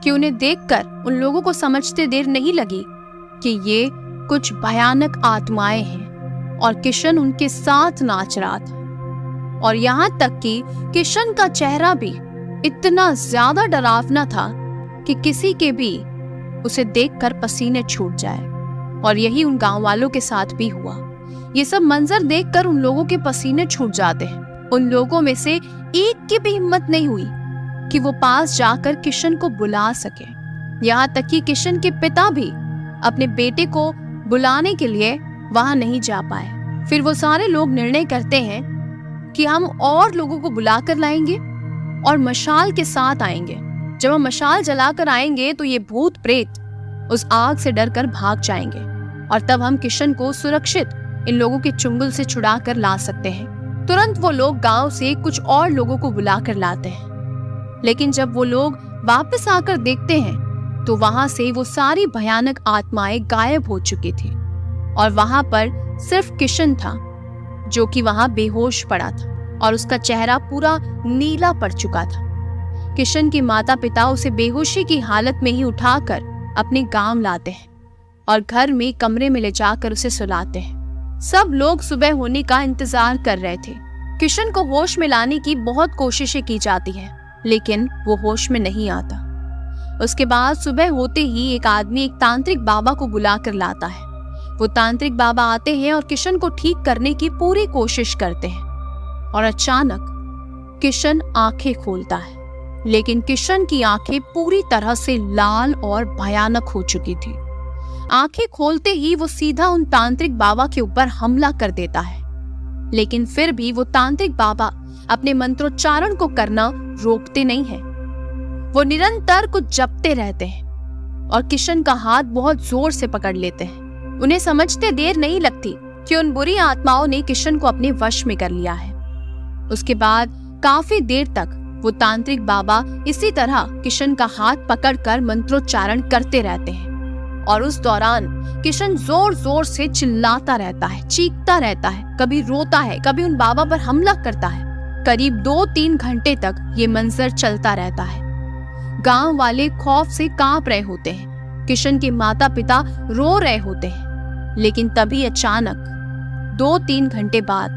[SPEAKER 1] कि उन्हें देखकर उन लोगों को समझते देर नहीं लगी कि ये कुछ भयानक आत्माएं हैं और किशन उनके साथ नाच रहा था। और यहाँ तक कि किशन का चेहरा भी इतना ज्यादा डरावना था कि किसी के भी उसे देखकर पसीने छूट जाए। और यही उन गांव वालों के साथ भी हुआ। ये सब मंजर देखकर उन लोगों के पसीने छूट जाते हैं। उन लोगों में से एक की भी हिम्मत नहीं हुई कि वो पास जाकर किशन को बुला सके। यहाँ तक कि किशन के पिता भी अपने बेटे को बुलाने के लिए वहां नहीं जा पाए। फिर वो सारे लोग निर्णय करते हैं कि हम और लोगों को बुला कर लाएंगे और मशाल के साथ आएंगे। जब हम मशाल जलाकर आएंगे तो ये भूत प्रेत उस आग से डरकर भाग जाएंगे और तब हम किशन को सुरक्षित इन लोगों के चुंगल से छुड़ा कर ला सकते हैं। तुरंत वो लोग गांव से कुछ और लोगों को बुला कर लाते हैं, लेकिन जब वो लोग वापस आकर देखते हैं तो वहां से वो सारी भयानक आत्माएं गायब हो चुकी थी और वहां पर सिर्फ किशन था जो कि वहां बेहोश पड़ा था और उसका चेहरा पूरा नीला पड़ चुका था। किशन के माता पिता उसे बेहोशी की हालत में ही उठाकर अपने गांव लाते हैं और घर में कमरे में ले जाकर उसे सुलाते हैं। सब लोग सुबह होने का इंतजार कर रहे थे। किशन को होश में लाने की बहुत कोशिशें की जाती है, लेकिन वो होश में नहीं आता। उसके बाद सुबह होते ही एक आदमी एक तांत्रिक बाबा को बुला कर लाता है। वो तांत्रिक बाबा आते हैं और किशन को ठीक करने की पूरी कोशिश करते हैं और अचानक किशन आंखें खोलता है, लेकिन किशन की आंखें पूरी तरह से लाल और भयानक हो चुकी थी। आंखें खोलते ही वो सीधा उन तांत्रिक बाबा के ऊपर हमला कर देता है, लेकिन फिर भी वो तांत्रिक बाबा अपने मंत्रोच्चारण को करना रोकते नहीं हैं। वो निरंतर कुछ जपते रहते हैं और किशन का हाथ बहुत जोर से पकड़ लेते हैं। उन्हें समझते देर नहीं लगती कि उन बुरी आत्माओं ने किशन को अपने वश में कर लिया है। उसके बाद काफी देर तक वो तांत्रिक बाबा इसी तरह किशन का हाथ पकड़कर मंत्रोच्चारण करते रहते हैं और उस दौरान किशन जोर जोर से चिल्लाता रहता है, चीखता रहता है, कभी रोता है, कभी उन बाबा पर हमला करता है। करीब 2-3 घंटे तक ये मंजर चलता रहता है। गांव वाले खौफ से कांप रहे होते हैं। किशन के माता पिता रो रहे होते हैं, लेकिन तभी अचानक 2-3 घंटे बाद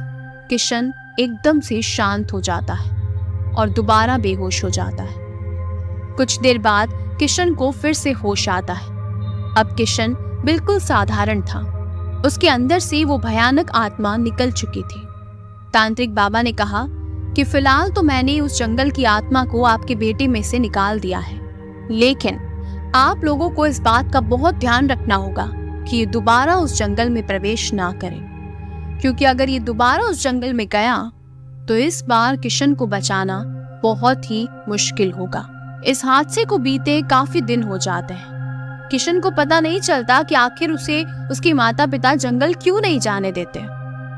[SPEAKER 1] किशन एकदम से शांत हो जाता है और दोबारा बेहोश हो जाता है। कुछ देर बाद किशन को फिर से होश आता है। अब किशन बिल्कुल साधारण था। उसके अंदर से वो भयानक आत्मा निकल चुकी थी। तांत्रिक बाबा ने कहा कि फिलहाल तो मैंने उस जंगल की आत्मा को आपके बेटे में से निकाल दिया है, लेकिन आप लोगों को इस बात का बहुत ध्यान रखना होगा कि ये दोबारा उस जंगल में प्रवेश ना करे, क्योंकि अगर ये दोबारा उस जंगल में गया तो इस बार किशन को बचाना बहुत ही मुश्किल होगा। इस हादसे को बीते काफी दिन हो जाते हैं। किशन को पता नहीं चलता कि आखिर उसे उसके माता पिता जंगल क्यों नहीं जाने देते।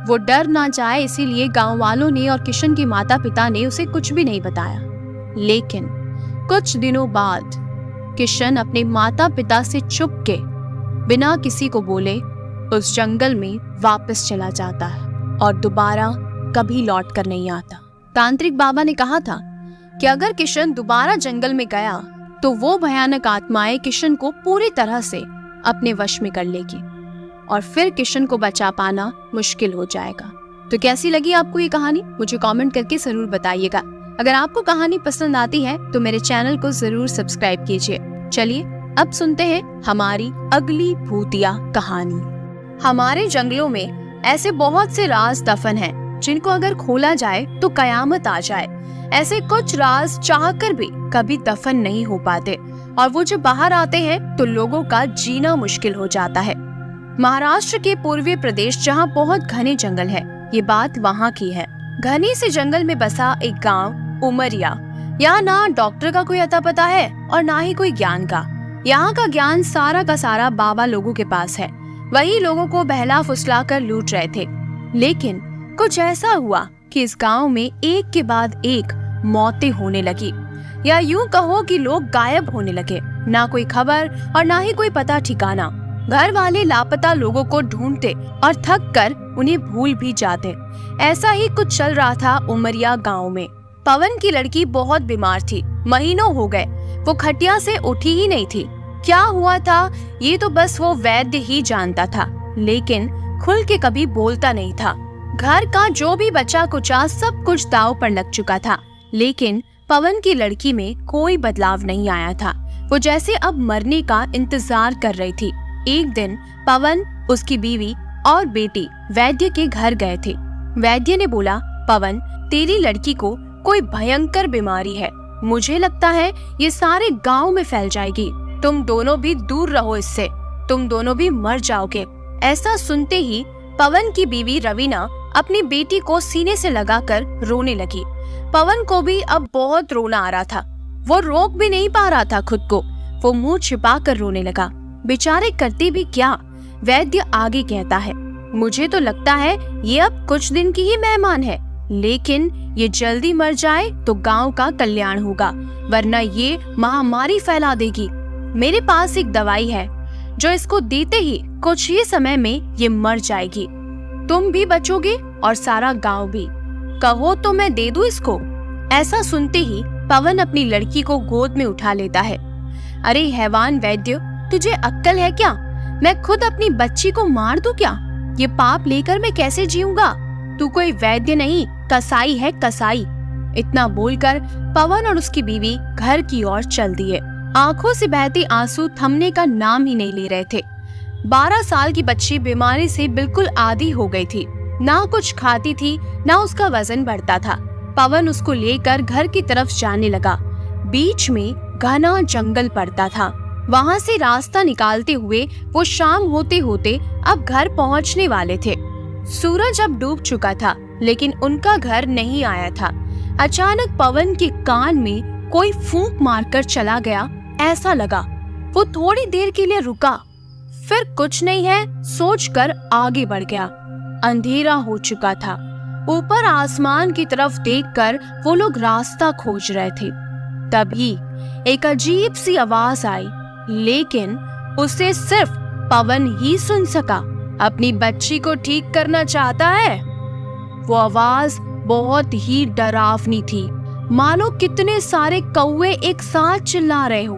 [SPEAKER 1] वो डर ना जाए इसीलिए गांव वालों ने और किशन के माता पिता ने उसे कुछ भी नहीं बताया। लेकिन कुछ दिनों बाद किशन अपने माता पिता से छुप के बिना किसी को बोले उस जंगल में वापस चला जाता है और दोबारा कभी लौट कर नहीं आता। तांत्रिक बाबा ने कहा था कि अगर किशन दोबारा जंगल में गया तो वो भयानक आत्माएं किशन को पूरी तरह से अपने वश में कर लेगी और फिर किशन को बचा पाना मुश्किल हो जाएगा। तो कैसी लगी आपको ये कहानी, मुझे कमेंट करके जरूर बताइएगा। अगर आपको कहानी पसंद आती है तो मेरे चैनल को जरूर सब्सक्राइब कीजिए। चलिए अब सुनते हैं हमारी अगली भूतिया कहानी। हमारे जंगलों में ऐसे बहुत से राज दफन हैं जिनको अगर खोला जाए तो कयामत आ जाए। ऐसे कुछ राज चाहकर भी कभी दफन नहीं हो पाते और वो जब बाहर आते हैं तो लोगों का जीना मुश्किल हो जाता है। महाराष्ट्र के पूर्वी प्रदेश जहाँ बहुत घने जंगल है, ये बात वहाँ की है। घने से जंगल में बसा एक गांव उमरिया। यहाँ ना डॉक्टर का कोई अता पता है और ना ही कोई ज्ञान का। यहाँ का ज्ञान सारा का सारा बाबा लोगों के पास है। वही लोगों को बहला फुसला कर लूट रहे थे। लेकिन कुछ ऐसा हुआ कि इस गांव में एक के बाद एक मौतें होने लगी, या यूं कहो कि लोग गायब होने लगे। ना कोई खबर और ना ही कोई पता ठिकाना। घर वाले लापता लोगों को ढूंढते और थक कर उन्हें भूल भी जाते। ऐसा ही कुछ चल रहा था उमरिया गांव में। पवन की लड़की बहुत बीमार थी। महीनों हो गए वो खटिया से उठी ही नहीं थी। क्या हुआ था ये तो बस वो वैद्य ही जानता था, लेकिन खुल के कभी बोलता नहीं था। घर का जो भी बचा कुचा सब कुछ दांव पर लग चुका था, लेकिन पवन की लड़की में कोई बदलाव नहीं आया था। वो जैसे अब मरने का इंतजार कर रही थी। एक दिन पवन, उसकी बीवी और बेटी वैद्य के घर गए थे। वैद्य ने बोला पवन, तेरी लड़की को कोई भयंकर बीमारी है। मुझे लगता है ये सारे गांव में फैल जाएगी। तुम दोनों भी दूर रहो इससे, तुम दोनों भी मर जाओगे। ऐसा सुनते ही पवन की बीवी रवीना अपनी बेटी को सीने से लगाकर रोने लगी। पवन को भी अब बहुत रोना आ रहा था। वो रोक भी नहीं पा रहा था खुद को। वो मुंह छिपा कर रोने लगा। बेचारे करते भी क्या। वैद्य आगे कहता है, मुझे तो लगता है ये अब कुछ दिन की ही मेहमान है, लेकिन ये जल्दी मर जाए तो गांव का कल्याण होगा, वरना ये महामारी फैला देगी। मेरे पास एक दवाई है जो इसको देते ही कुछ ही समय में ये मर जाएगी। तुम भी बचोगे और सारा गांव भी। कहो तो मैं दे दूं इसको। ऐसा सुनते ही पवन अपनी लड़की को गोद में उठा लेता है। अरे हैवान वैद्य, तुझे अक्ल है क्या? मैं खुद अपनी बच्ची को मार दूं क्या? ये पाप लेकर मैं कैसे जीऊंगा? तू कोई वैद्य नहीं, कसाई है, कसाई। इतना बोलकर पवन और उसकी बीवी घर की ओर चल दिए। आंखों से बहते आंसू थमने का नाम ही नहीं ले रहे थे। 12 साल की बच्ची बीमारी से बिल्कुल आदी हो गई थी। ना कुछ खाती थी, ना उसका वजन बढ़ता था। पवन उसको लेकर घर की तरफ जाने लगा। बीच में घना जंगल पड़ता था। वहाँ से रास्ता निकालते हुए वो शाम होते होते अब घर पहुँचने वाले थे। सूरज अब डूब चुका था, लेकिन उनका घर नहीं आया था। अचानक पवन के कान में कोई फूंक मारकर चला गया, ऐसा लगा। वो थोड़ी देर के लिए रुका, फिर कुछ नहीं है सोचकर आगे बढ़ गया। अंधेरा हो चुका था। ऊपर आसमान की तरफ देखकर वो लोग रास्ता खोज रहे थे। तभी एक अजीब सी आवाज आई, लेकिन उसे सिर्फ पवन ही सुन सका। अपनी बच्ची को ठीक करना चाहता है? वो आवाज बहुत ही डरावनी थी, मानो कितने सारे कौवे एक साथ चिल्ला रहे हो।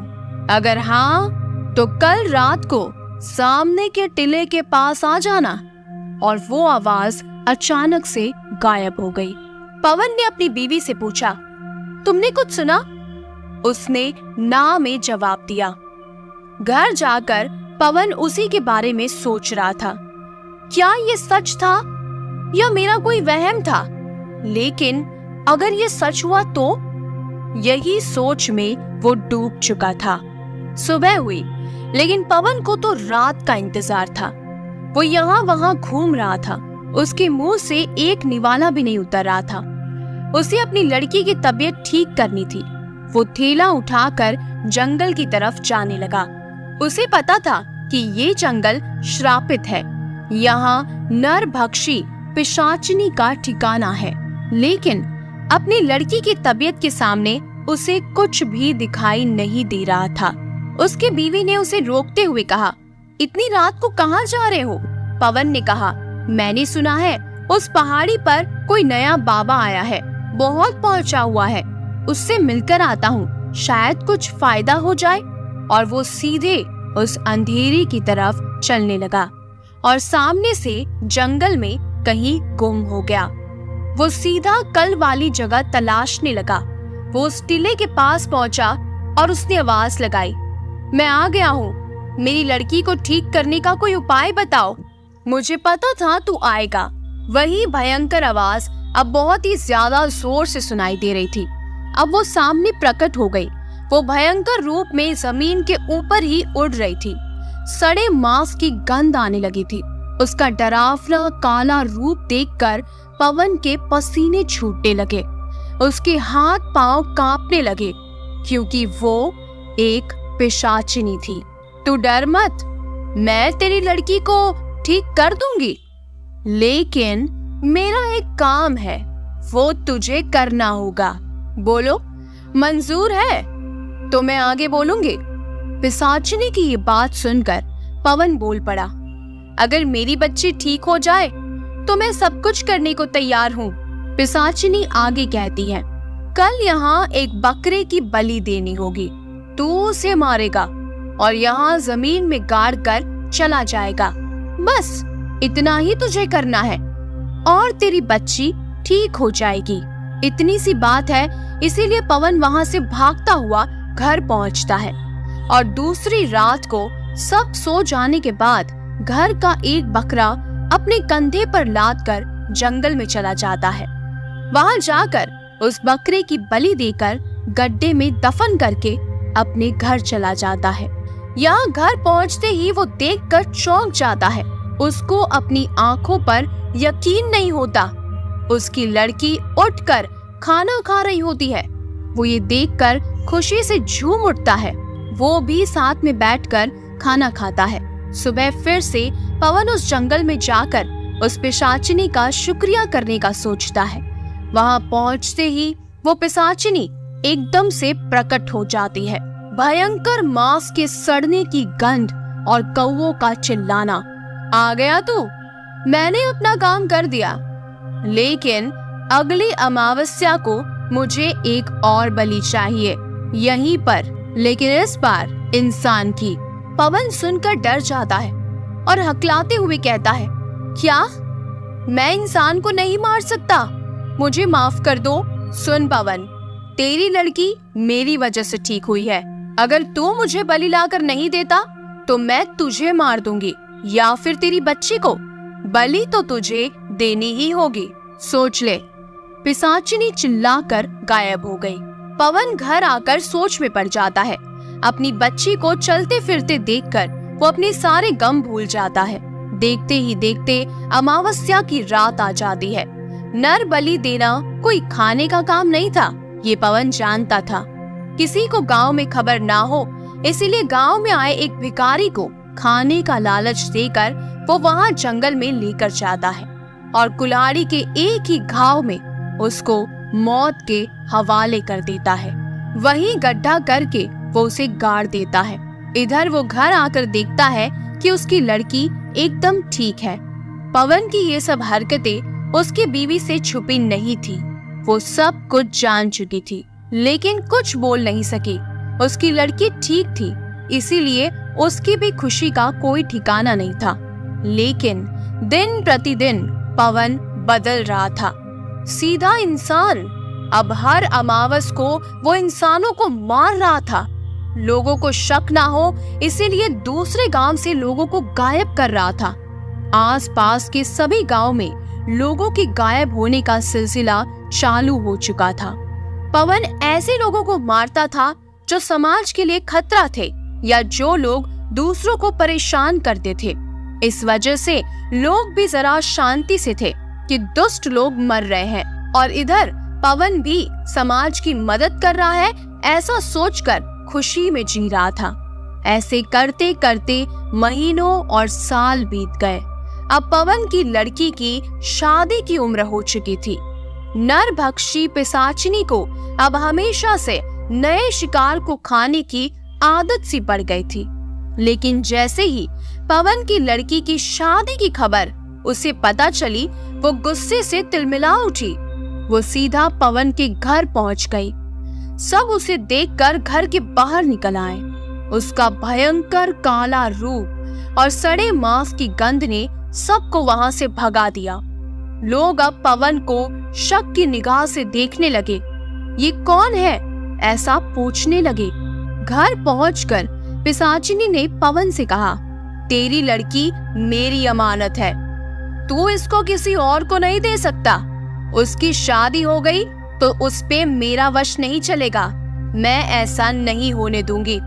[SPEAKER 1] अगर हाँ, तो कल रात को सामने के टिले के पास आ जाना। और वो आवाज अचानक से गायब हो गई। पवन ने अपनी बीवी से पूछा, तुमने कुछ सुना? उसने ना में जवाब दिया। घर जाकर पवन उसी के बारे में सोच रहा था। क्या ये सच था या मेरा कोई वहम था? लेकिन अगर ये सच हुआ तो? यही सोच में वो डूब चुका था। सुबह हुई, लेकिन पवन को तो रात का इंतजार था। वो यहाँ वहाँ घूम रहा था। उसके मुंह से एक निवाला भी नहीं उतर रहा था। उसे अपनी लड़की की तबीयत ठीक करनी थी। वो थैला उठाकर जंगल की तरफ जाने लगा। उसे पता था कि ये जंगल श्रापित है। यहाँ नरभक्षी पिशाचिनी का ठिकाना है, लेकिन अपनी लड़की की तबीयत के सामने उसे कुछ भी दिखाई नहीं दे रहा था। उसके बीवी ने उसे रोकते हुए कहा, इतनी रात को कहाँ जा रहे हो? पवन ने कहा, मैंने सुना है उस पहाड़ी पर कोई नया बाबा आया है, बहुत पहुंचा हुआ है, उससे मिलकर आता हूँ, शायद कुछ फायदा हो जाए। और वो सीधे उस अंधेरी की तरफ चलने लगा और सामने से जंगल में कहीं गुम हो गया। वो सीधा कल वाली जगह तलाशने लगा। वो उस टीले के पास पहुंचा और उसने आवाज लगाई, मैं आ गया हूँ, मेरी लड़की को ठीक करने का कोई उपाय बताओ। मुझे पता था तू आएगा। वही भयंकर आवाज अब बहुत ही ज्यादा जोर से सुनाई दे रही थी। अब वो सामने प्रकट हो गई। वो भयंकर रूप में जमीन के ऊपर ही उड़ रही थी। सड़े मांस की गंध आने लगी थी। उसका डरावना काला रूप देखकर पवन के पसीने छूटने लगे। उसके हाथ पांव कांपने लगे, क्योंकि वो एक पिशाचिनी थी। तू डर मत, मैं तेरी लड़की को ठीक कर दूंगी, लेकिन मेरा एक काम है, वो तुझे करना होगा। बोलो, मंजूर है? तो मैं आगे बोलूंगी। पिशाचिनी की ये बात सुनकर पवन बोल पड़ा, अगर मेरी बच्ची ठीक हो जाए तो मैं सब कुछ करने को तैयार हूँ। पिशाचिनी आगे कहती है, कल यहाँ एक बकरे की बलि देनी होगी। तू उसे मारेगा और यहाँ जमीन में गाड़ कर चला जाएगा। बस इतना ही तुझे करना है और तेरी बच्ची ठीक हो जाएगी। इतनी सी बात है, इसीलिए पवन वहाँ से भागता हुआ घर पहुँचता है और दूसरी रात को सब सो जाने के बाद घर का एक बकरा अपने कंधे पर लाद कर जंगल में चला जाता है। वहां जाकर उस बकरे की बलि देकर गड्ढे में दफन करके अपने घर चला जाता है। यहाँ घर पहुँचते ही वो देखकर चौंक जाता है। उसको अपनी आंखों पर यकीन नहीं होता। उसकी लड़की उठकर खाना खा रही होती है। वो ये देखकर खुशी से झूम उठता है। वो भी साथ में बैठकर खाना खाता है। सुबह फिर से पवन उस जंगल में जाकर उस पिशाचिनी का शुक्रिया करने का सोचता है। वहां पहुंचते ही वो पिशाचिनी एकदम से प्रकट हो जाती है। भयंकर मांस के सड़ने की गंध और कौवों का चिल्लाना। आ गया तू? मैंने अपना काम कर दिया, लेकिन अगली अमावस्या को मुझे एक और बलि चाहिए, यहीं पर, लेकिन इस बार इंसान की। पवन सुनकर डर जाता है और हकलाते हुए कहता है, क्या? मैं इंसान को नहीं मार सकता, मुझे माफ कर दो। सुन पवन, तेरी लड़की मेरी वजह से ठीक हुई है। अगर तू मुझे बलि लाकर नहीं देता तो मैं तुझे मार दूंगी, या फिर तेरी बच्ची को। बलि तो तुझे देनी ही होगी, सोच ले। पिशाचिनी चिल्लाकर गायब हो गई। पवन घर आकर सोच में पड़ जाता है। अपनी बच्ची को चलते फिरते देखकर वो अपने सारे गम भूल जाता है। देखते ही देखते अमावस्या की रात आ जाती है। नर बलि देना कोई खाने का काम नहीं था, ये पवन जानता था। किसी को गांव में खबर ना हो, इसीलिए गांव में आए एक भिखारी को खाने का लालच देकर वो वहां जंगल में लेकर जाता है और कुल्हाड़ी के एक ही घाव में उसको मौत के हवाले कर देता है। वहीं गड्ढा करके वो उसे गाड़ देता है। इधर वो घर आकर देखता है कि उसकी लड़की एकदम ठीक है। पवन की ये सब हरकतें उसकी बीवी से छुपी नहीं थी। वो सब कुछ जान चुकी थी, लेकिन कुछ बोल नहीं सकी। उसकी लड़की ठीक थी, इसीलिए उसकी भी खुशी का कोई ठिकाना नहीं था। लेकिन दिन प्रतिदिन पवन बदल रहा था। सीधा इंसान। अब हर अमावस को वो इंसानों को मार रहा था। लोगों को शक ना हो, इसीलिए दूसरे गांव से लोगों को गायब कर रहा था। आसपास के सभी गांव में लोगों के गायब होने का सिलसिला चालू हो चुका था। पवन ऐसे लोगों को मारता था जो समाज के लिए खतरा थे या जो लोग दूसरों को परेशान करते थे। इस वजह से लोग भी जरा शांति से थे कि दुष्ट लोग मर रहे हैं, और इधर पवन भी समाज की मदद कर रहा है, ऐसा सोचकर खुशी में जी रहा था। ऐसे करते करते महीनों और साल बीत गए। अब पवन की लड़की की शादी की उम्र हो चुकी थी। नरभक्षी पिशाचिनी को अब हमेशा से नए शिकार को खाने की आदत सी पड़ गई थी। लेकिन जैसे ही पवन की लड़की की शादी की खबर उसे पता चली, वो गुस्से से तिलमिला उठी। वो सीधा पवन के घर पहुंच गई। सब उसे देखकर घर के बाहर निकल आए। उसका भयंकर काला रूप और सड़े मांस की गंध ने सबको वहां से भगा दिया। लोग अब पवन को शक की निगाह से देखने लगे। ये कौन है, ऐसा पूछने लगे। घर पहुंचकर पिशाचिनी ने पवन से कहा, तेरी लड़की मेरी अमानत है, तू इसको किसी और को नहीं दे सकता। उसकी शादी हो गई तो उस पे मेरा वश नहीं चलेगा। मैं ऐसा नहीं होने दूंगी,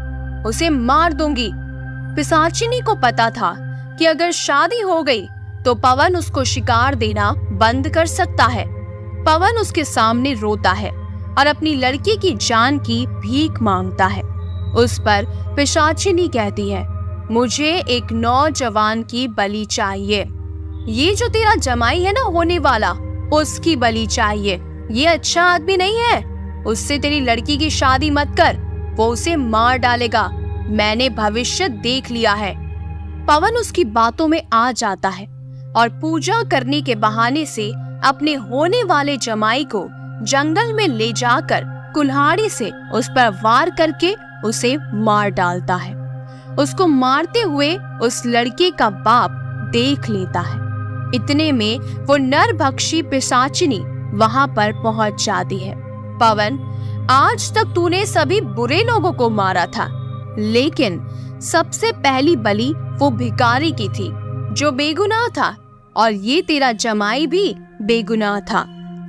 [SPEAKER 1] उसे मार दूंगी। पिशाचिनी को पता था कि अगर शादी हो गई तो पवन उसको शिकार देना बंद कर सकता है। पवन उसके सामने रोता है और अपनी लड़की की जान की भीख मांगता है। उस पर पिशाचिनी कहती है, मुझे एक नौजवान की बलि चाहिए। ये जो तेरा जमाई है ना होने वाला, उसकी बलि चाहिए। ये अच्छा आदमी नहीं है, उससे तेरी लड़की की शादी मत कर, वो उसे मार डालेगा। मैंने भविष्य देख लिया है। पवन उसकी बातों में आ जाता है और पूजा करने के बहाने से अपने होने वाले जमाई को जंगल में ले जाकर कुल्हाड़ी से उस पर वार करके उसे मार डालता है। उसको मारते हुए उस लड़के का बाप देख लेता है। इतने में वो नरभक्षी पिशाचिनी वहां पर पहुंच जाती है। पवन, आज तक तूने सभी बुरे लोगों को मारा था, लेकिन सबसे पहली बलि वो भिखारी की थी जो बेगुनाह था, और ये तेरा जमाई भी बेगुनाह था।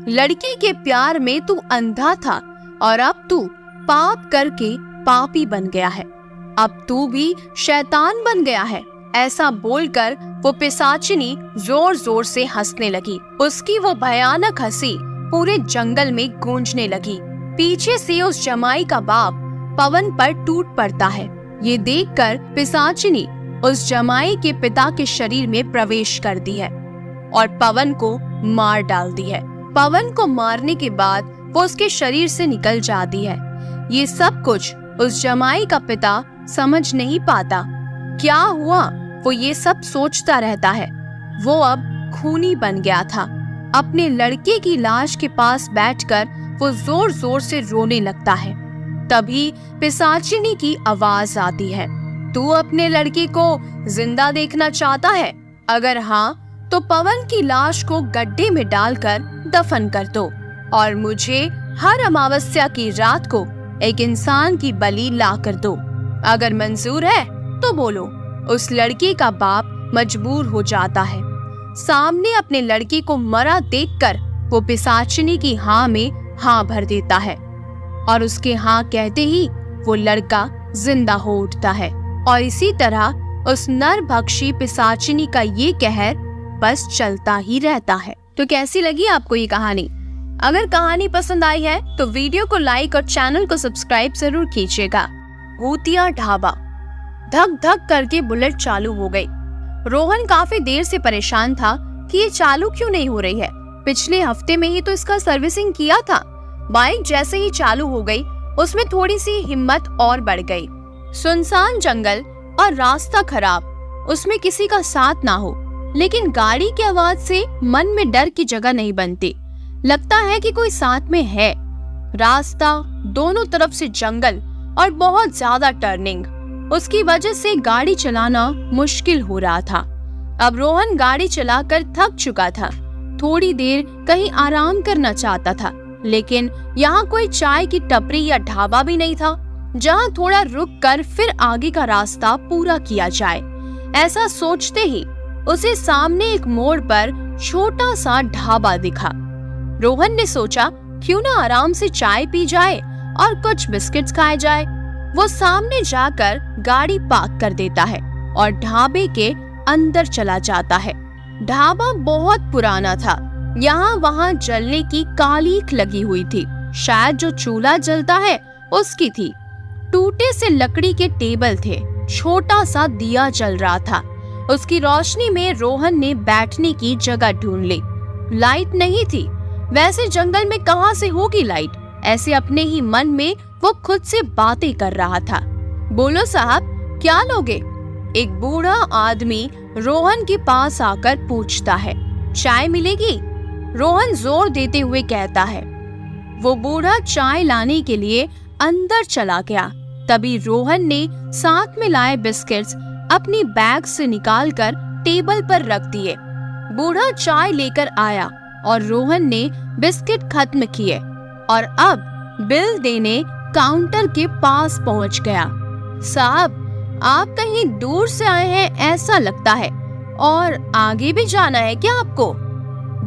[SPEAKER 1] लड़की के प्यार में तू अंधा था और अब तू पाप करके पापी बन गया है। अब तू भी शैतान बन गया है। ऐसा बोलकर वो पिशाचिनी जोर जोर से हंसने लगी। उसकी वो भयानक हंसी पूरे जंगल में गूंजने लगी। पीछे से उस जमाई का बाप पवन पर टूट पड़ता है। ये देखकर पिशाचिनी उस जमाई के पिता के शरीर में प्रवेश कर दी है और पवन को मार डालती है। पवन को मारने के बाद वो उसके शरीर से निकल जाती है। ये सब कुछ उस जमाई का पिता समझ नहीं पाता। क्या हुआ वो ये सब सोचता रहता है। वो अब खूनी बन गया था। अपने लड़के की लाश के पास बैठकर वो जोर जोर से रोने लगता है। तभी पिशाचिनी की आवाज आती है, तू अपने लड़के को जिंदा देखना चाहता है? अगर हाँ तो पवन की लाश को गड्ढे में डालकर दफन कर दो और मुझे हर अमावस्या की रात को एक इंसान की बलि ला कर दो। अगर मंजूर है तो बोलो। उस लड़के का बाप मजबूर हो जाता है। सामने अपने लड़के को मरा देखकर वो पिशाचिनी की हाँ में हाँ भर देता है और उसके हाँ कहते ही वो लड़का जिंदा हो उठता है। और इसी तरह उस नरभक्षी पिशाचिनी का ये कहर बस चलता ही रहता है। तो कैसी लगी आपको ये कहानी? अगर कहानी पसंद आई है तो वीडियो को लाइक और चैनल को सब्सक्राइब जरूर कीजिएगा। भूतिया ढाबा। धक धक करके बुलेट चालू हो गई। रोहन काफी देर से परेशान था कि ये चालू क्यों नहीं हो रही है। पिछले हफ्ते में ही तो इसका सर्विसिंग किया था। बाइक जैसे ही चालू हो गई उसमें थोड़ी सी हिम्मत और बढ़ गई। सुनसान जंगल और रास्ता खराब, उसमें किसी का साथ ना हो, लेकिन गाड़ी की आवाज से मन में डर की जगह नहीं बनती। लगता है कि कोई साथ में है। रास्ता दोनों तरफ से जंगल और बहुत ज्यादा टर्निंग, उसकी वजह से गाड़ी चलाना मुश्किल हो रहा था। अब रोहन गाड़ी चलाकर थक चुका था। थोड़ी देर कहीं आराम करना चाहता था, लेकिन यहाँ कोई चाय की टपरी या ढाबा भी नहीं था जहाँ थोड़ा रुक कर फिर आगे का रास्ता पूरा किया जाए। ऐसा सोचते ही उसे सामने एक मोड़ पर छोटा सा ढाबा दिखा। रोहन ने सोचा क्यों ना आराम से चाय पी जाए और कुछ बिस्किट्स खाए जाए। वो सामने जाकर गाड़ी पार्क कर देता है और ढाबे के अंदर चला जाता है। ढाबा बहुत पुराना था। यहाँ वहाँ जलने की कालीख लगी हुई थी। शायद जो चूल्हा जलता है उसकी थी। टूटे से लकड़ी के टेबल थे। छोटा सा दिया जल रहा था। उसकी रोशनी में रोहन ने बैठने की जगह ढूंढ ली। लाइट नहीं थी। वैसे जंगल में कहाँ से होगी लाइट? ऐसे अपने ही मन में वो खुद से बातें कर रहा था। बोलो साहब, क्या लोगे? एक बूढ़ा आदमी रोहन के पास आकर पूछता है। चाय मिलेगी? रोहन जोर देते हुए कहता है। वो बूढ़ा चाय लाने के लिए अंदर चला गया। तभी रोहन ने साथ में लाए बिस्किट्स अपनी बैग से निकालकर टेबल पर रख दिए। बूढ़ा चाय लेकर आया और रोहन ने बिस्किट खत्म किए और अब बिल देने काउंटर के पास पहुंच गया। साहब, आप कहीं दूर से आए हैं ऐसा लगता है, और आगे भी जाना है क्या आपको?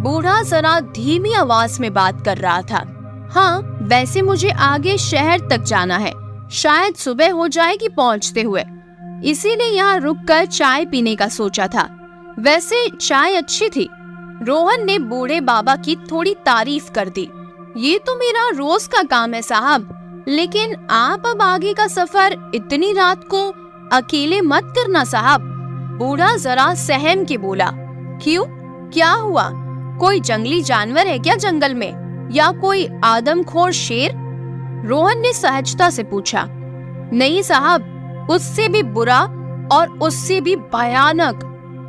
[SPEAKER 1] बूढ़ा जरा धीमी आवाज में बात कर रहा था। हाँ, वैसे मुझे आगे शहर तक जाना है। शायद सुबह हो जाएगी पहुंचते हुए, इसीलिए यहाँ रुककर चाय पीने का सोचा था। वैसे चाय अच्छी थी। रोहन ने बूढ़े बाबा की थोड़ी तारीफ कर दी। ये तो मेरा रोज का काम है साहब, लेकिन आप अब आगे का सफर इतनी रात को अकेले मत करना साहब। बूढ़ा जरा सहम के बोला। क्यों, क्या हुआ? कोई जंगली जानवर है क्या जंगल में, या कोई आदमखोर शेर? रोहन ने सहजता से पूछा। नहीं साहब, उससे भी बुरा और उससे भी भयानक।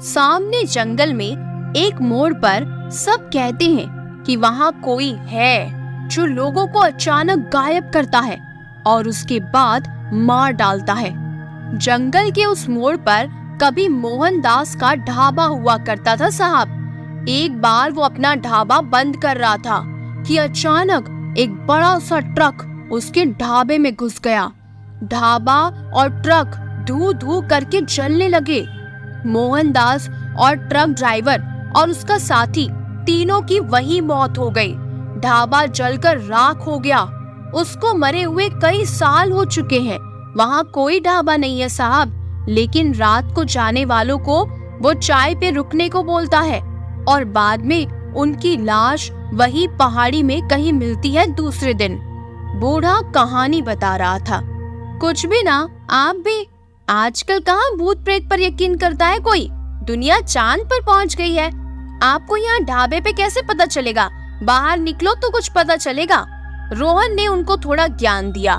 [SPEAKER 1] सामने जंगल में एक मोड़ पर सब कहते हैं कि वहाँ कोई है जो लोगों को अचानक गायब करता है और उसके बाद मार डालता है। जंगल के उस मोड़ पर कभी मोहनदास का ढाबा हुआ करता था साहब। एक बार वो अपना ढाबा बंद कर रहा था कि अचानक एक बड़ा सा ट्रक उसके ढाबे में घुस गया। ढाबा और ट्रक धू धू करके जलने लगे। मोहनदास और ट्रक ड्राइवर और उसका साथी तीनों की वही मौत हो गई। ढाबा जलकर राख हो गया। उसको मरे हुए कई साल हो चुके हैं। वहाँ कोई ढाबा नहीं है साहब, लेकिन रात को जाने वालों को वो चाय पे रुकने को बोलता है और बाद में उनकी लाश वही पहाड़ी में कहीं मिलती है दूसरे दिन। बूढ़ा कहानी बता रहा था। कुछ भी ना, आप भी। आजकल कहाँ भूत प्रेत पर यकीन करता है कोई? दुनिया चांद पर पहुँच गई है। आपको यहाँ ढाबे पे कैसे पता चलेगा? बाहर निकलो तो कुछ पता चलेगा। रोहन ने उनको थोड़ा ज्ञान दिया।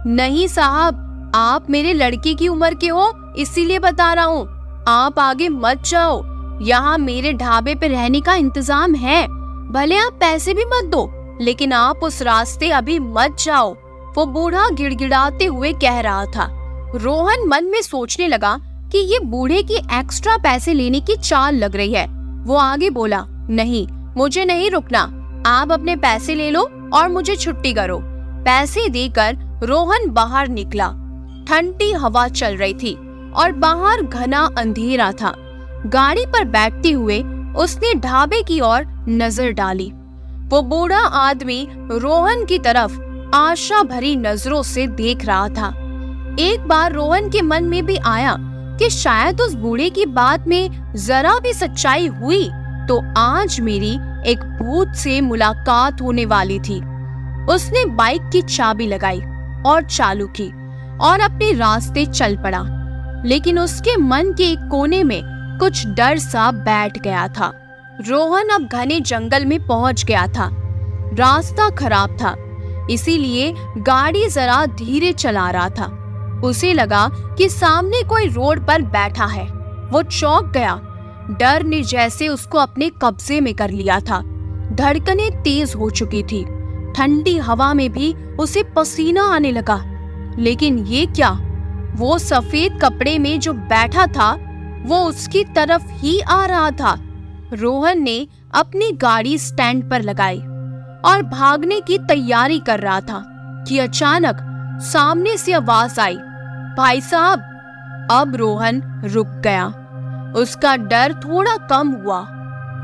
[SPEAKER 1] नहीं साहब, आप मेरे लड़के की उम्र के हो, इसीलिए बता रहा हूँ। आप आगे मत जाओ, यहाँ मेरे ढाबे पे रहने का इंतजाम है। भले आप पैसे भी मत दो, लेकिन आप उस रास्ते अभी मत जाओ, वो बूढ़ा गिड़गिड़ाते हुए कह रहा था। रोहन मन में सोचने लगा कि ये बूढ़े की एक्स्ट्रा पैसे लेने की चाल लग रही है। वो आगे बोला, नहीं, मुझे नहीं रुकना, आप अपने पैसे ले लो और मुझे छुट्टी करो। पैसे देकर रोहन बाहर निकला। ठंडी हवा चल रही थी और बाहर घना अंधेरा था। गाड़ी पर बैठते हुए उसने ढाबे की ओर नजर डाली। वो बूढ़ा आदमी रोहन की तरफ आशा भरी नजरों से देख रहा था। एक बार रोहन के मन में भी आया कि शायद उस बूढ़े की बात में जरा भी सच्चाई हुई तो आज मेरी एक भूत से मुलाकात होने वाली थी। उसने बाइक की चाबी लगाई और चालू की और अपने रास्ते चल पड़ा। लेकिन उसके मन के एक कोने में कुछ डर सा बैठ गया था। रोहन अब घने जंगल में पहुंच गया था। रास्ता खराब था, इसीलिए गाड़ी जरा धीरे चला रहा था। उसे लगा कि सामने कोई रोड पर बैठा है। वो चौंक गया। डर ने जैसे उसको अपने कब्जे में कर लिया था। धड़कनें तेज हो चुकी थी। ठंडी हवा में भी उसे पसीना आने लगा। लेकिन ये क्या? वो सफेद कपड़े में जो बैठा था वो उसकी तरफ ही आ रहा था। रोहन ने अपनी गाड़ी स्टैंड पर लगाई और भागने की तैयारी कर रहा था कि अचानक सामने से आवाज आई, भाई साहब। अब रोहन रुक गया। उसका डर थोड़ा कम हुआ।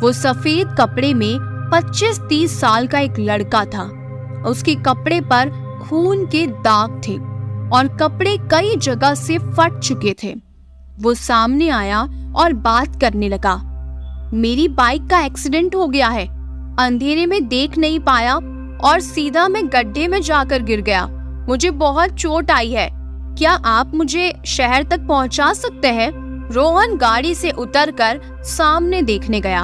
[SPEAKER 1] वो सफेद कपड़े में 25-30 साल का एक लड़का था। उसके कपड़े पर खून के दाग थे और कपड़े कई जगह से फट चुके थे। वो सामने आया और बात करने लगा। मेरी बाइक का एक्सीडेंट हो गया है। अंधेरे में देख नहीं पाया और सीधा मैं गड्ढे में जाकर गिर गया। मुझे बहुत चोट आई है। क्या आप मुझे शहर तक पहुंचा सकते हैं? रोहन गाड़ी से उतरकर सामने देखने गया।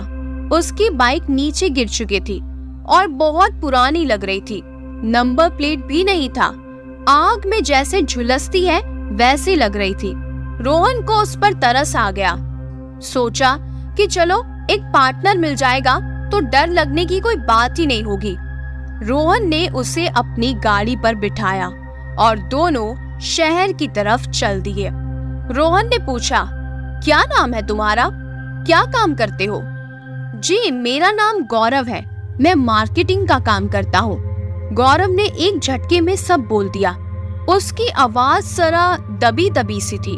[SPEAKER 1] उसकी बाइक नीचे गिर चुकी थी और बहुत पुरानी लग रही थी। नंबर प्लेट भी नहीं था। आग में जैसे झुलसती है वैसे लग रही थी। रोहन को उस पर तरस आ गया। सोचा कि चलो एक पार्टनर मिल जाएगा तो डर लगने की कोई बात ही नहीं होगी। रोहन ने उसे अपनी गाड़ी पर बिठाया और दोनों शहर की तरफ चल दिए। रोहन ने पूछा, क्या नाम है तुम्हारा? क्या काम करते हो? जी, मेरा नाम गौरव है। मैं मार्केटिंग का काम करता हूँ। गौरव ने एक झटके में सब बोल दिया। उसकी आवाज जरा दबी दबी सी थी,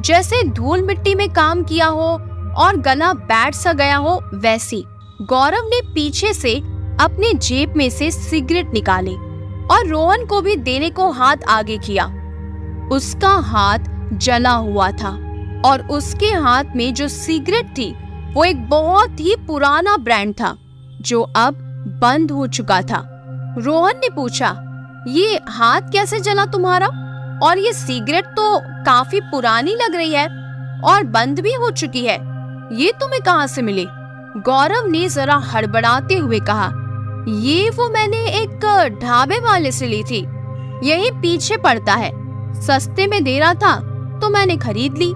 [SPEAKER 1] जैसे धूल मिट्टी में काम किया हो और गला बैठ सा गया हो वैसी। गौरव ने पीछे से अपने जेब में से सिगरेट निकाली और रोहन को भी देने को हाथ आगे किया। उसका हाथ जला हुआ था और उसके हाथ में जो सिगरेट थी वो एक बहुत ही पुराना ब्रांड था जो अब बंद हो चुका था। रोहन ने पूछा, ये हाथ कैसे जला तुम्हारा? और ये सिगरेट तो काफी पुरानी लग रही है और बंद भी हो चुकी है। ये तुम्हें कहाँ से मिली? गौरव ने जरा हड़बड़ाते हुए कहा, ये वो मैंने एक ढाबे वाले से ली थी। यही पीछे पड़ता है। सस्ते में दे रहा था तो मैंने खरीद ली।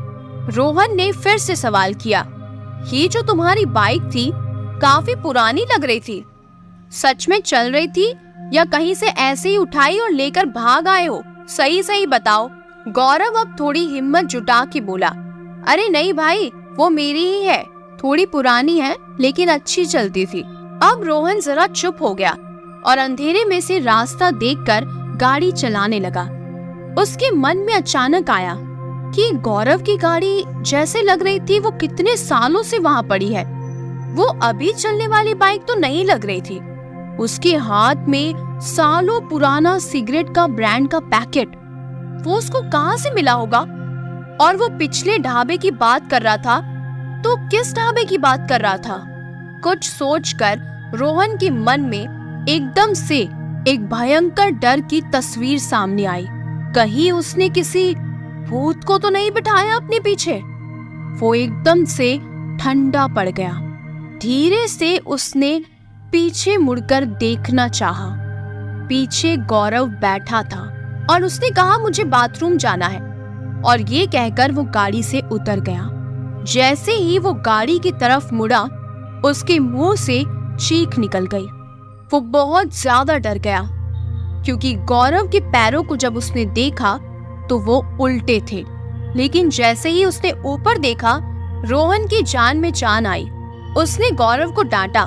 [SPEAKER 1] रोहन ने फिर से सवाल किया, ये जो तुम्हारी बाइक थी काफी पुरानी लग रही थी। सच में चल रही थी या कहीं से ऐसे ही उठाई और लेकर भाग आए हो? सही सही बताओ। गौरव अब थोड़ी हिम्मत जुटा के बोला, अरे नहीं भाई, वो मेरी ही है। थोड़ी पुरानी है लेकिन अच्छी चलती थी। अब रोहन जरा चुप हो गया और अंधेरे में से रास्ता देखकर गाड़ी चलाने लगा। उसके मन में अचानक आया कि गौरव की गाड़ी जैसे लग रही थी वो कितने सालों से वहाँ पड़ी है। वो अभी चलने वाली बाइक तो नहीं लग रही थी। उसके हाथ में सालों पुराना सिगरेट का ब्रांड का पैकेट। वो उसको कहां से मिला होगा? और वो पिछले ढाबे की बात कर रहा था, तो किस ढाबे की बात कर रहा था? कुछ सोचकर रोहन के मन में एकदम से एक भयंकर डर की तस्वीर सामने आई। कहीं उसने किसी भूत को तो नहीं बिठाया अपने पीछे? वो एकदम से ठंडा पड़ गया। धीरे से उसने पीछे मुड़कर देखना चाहा। पीछे गौरव बैठा था और उसने कहा, मुझे बाथरूम जाना है, और ये कहकर वो गाड़ी से उतर गया। जैसे ही वो गाड़ी की तरफ मुड़ा, उसके मुंह से चीख निकल गई। वो बहुत ज्यादा डर गया, क्योंकि गौरव के पैरों को जब उसने देखा तो वो उल्टे थे। लेकिन जैसे ही उसने ऊपर देखा, रोहन की जान में जान आई। उसने गौरव को डांटा,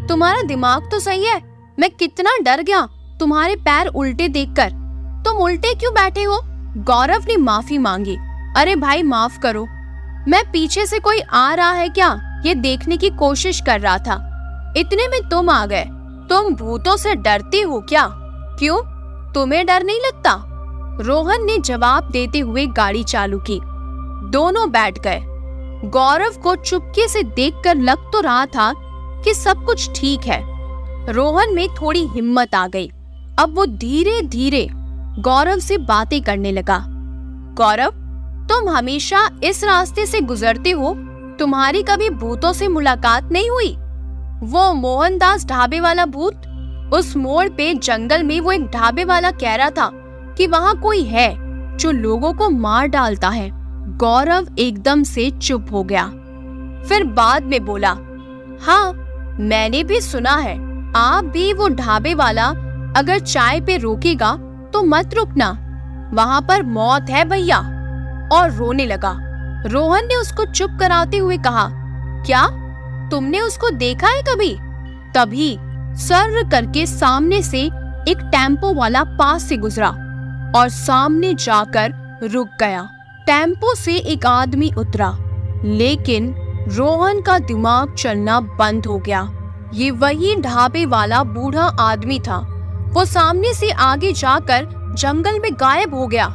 [SPEAKER 1] तुम्हारा दिमाग तो सही है, मैं कितना डर गया तुम्हारे पैर उल्टे देखकर। तुम उल्टे क्यों बैठे हो? गौरव ने माफी मांगी। अरे भाई माफ करो, मैं पीछे से कोई आ रहा है क्या ये देखने की कोशिश कर रहा था। इतने में तुम आ गए। तुम भूतों से डरती हो क्या? क्यों, तुम्हें डर नहीं लगता? रोहन ने जवाब देते हुए गाड़ी चालू की। दोनों बैठ गए। गौरव को चुपके से देखकर लग तो रहा था कि सब कुछ ठीक है। रोहन में थोड़ी हिम्मत आ गई। अब वो धीरे धीरे गौरव से बातें करने लगा। गौरव, तुम हमेशा इस रास्ते से गुजरते हो, तुम्हारी कभी भूतों से मुलाकात नहीं हुई? वो मोहनदास ढाबे वाला भूत, उस मोड़ पे जंगल में वो एक ढाबे वाला कह रहा था कि वहाँ कोई है जो लोगों को मार डालता है। गौरव एकदम से चुप हो गया। फिर बाद में बोला, हाँ मैंने भी सुना है। आप भी वो ढाबे वाला अगर चाय पे रोकेगा तो मत रुकना, वहाँ पर मौत है भैया। और रोने लगा। रोहन ने उसको चुप कराते हुए कहा, क्या तुमने उसको देखा है कभी? तभी सर्र करके सामने से एक टेम्पो वाला पास से गुजरा और सामने जाकर रुक गया। टेम्पो से एक आदमी उतरा, लेकिन रोहन का दिमाग चलना बंद हो गया। ये वही ढाबे वाला बूढ़ा आदमी था। वो सामने से आगे जाकर जंगल में गायब हो गया।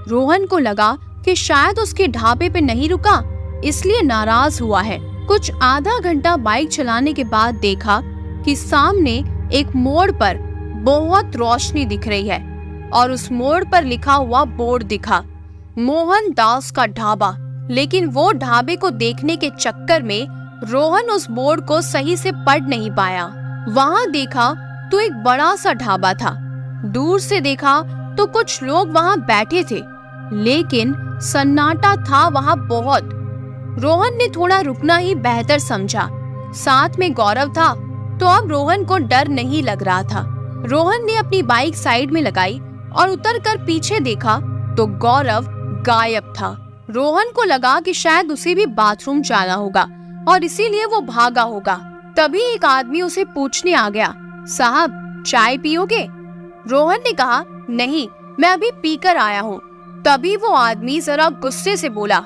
[SPEAKER 1] रोहन को लगा कि शायद उसके ढाबे पे नहीं रुका, इसलिए नाराज हुआ है। कुछ आधा घंटा बाइक चलाने के बाद देखा कि सामने एक मोड़ पर बहुत रोशनी दिख रही है और उस मोड़ पर लिखा हुआ बोर्ड दिखा, मोहनदास का ढाबा। लेकिन वो ढाबे को देखने के चक्कर में रोहन उस बोर्ड को सही से पढ़ नहीं पाया। वहाँ देखा तो एक बड़ा सा ढाबा था। दूर से देखा तो कुछ लोग वहाँ बैठे थे, लेकिन सन्नाटा था वहाँ बहुत। रोहन ने थोड़ा रुकना ही बेहतर समझा। साथ में गौरव था, तो अब रोहन को डर नहीं लग रहा था। रोहन ने अपनी बाइक साइड में लगाई और उतरकर पीछे देखा तो गौरव गायब था। रोहन को लगा कि शायद उसे भी बाथरूम जाना होगा और इसीलिए वो भागा होगा। तभी एक आदमी उसे पूछने आ गया, साहब चाय पियोगे? रोहन ने कहा, नहीं मैं अभी पीकर आया हूँ। तभी वो आदमी जरा गुस्से से बोला,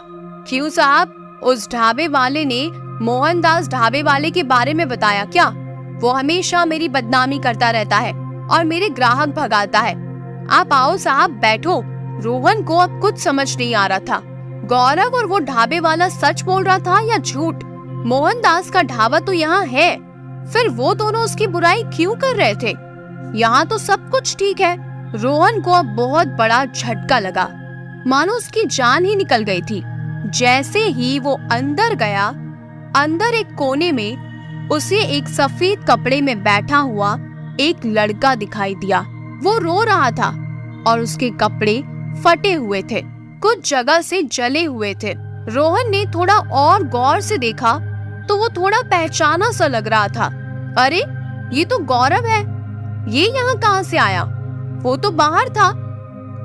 [SPEAKER 1] क्यों साहब, उस ढाबे वाले ने मोहनदास ढाबे वाले के बारे में बताया क्या? वो हमेशा मेरी बदनामी करता रहता है और मेरे ग्राहक भगाता है। आप आओ साहब बैठो। रोहन को अब कुछ समझ नहीं आ रहा था, गौरव और वो ढाबे वाला सच बोल रहा था या झूठ। मोहनदास का ढाबा तो यहाँ है, फिर वो दोनों उसकी बुराई क्यों कर रहे थे? यहाँ तो सब कुछ ठीक है। रोहन को अब बहुत बड़ा झटका लगा, मानो उसकी जान ही निकल गई थी। जैसे ही वो अंदर गया, अंदर एक कोने में उसे एक सफेद कपड़े में बैठा हुआ एक लड़का दिखाई दिया। वो रो रहा था और उसके कपड़े फटे हुए थे, कुछ जगह से जले हुए थे। रोहन ने थोड़ा और गौर से देखा तो वो थोड़ा पहचाना सा लग रहा था। अरे ये तो गौरव है, ये यहाँ कहाँ से आया? वो तो बाहर था।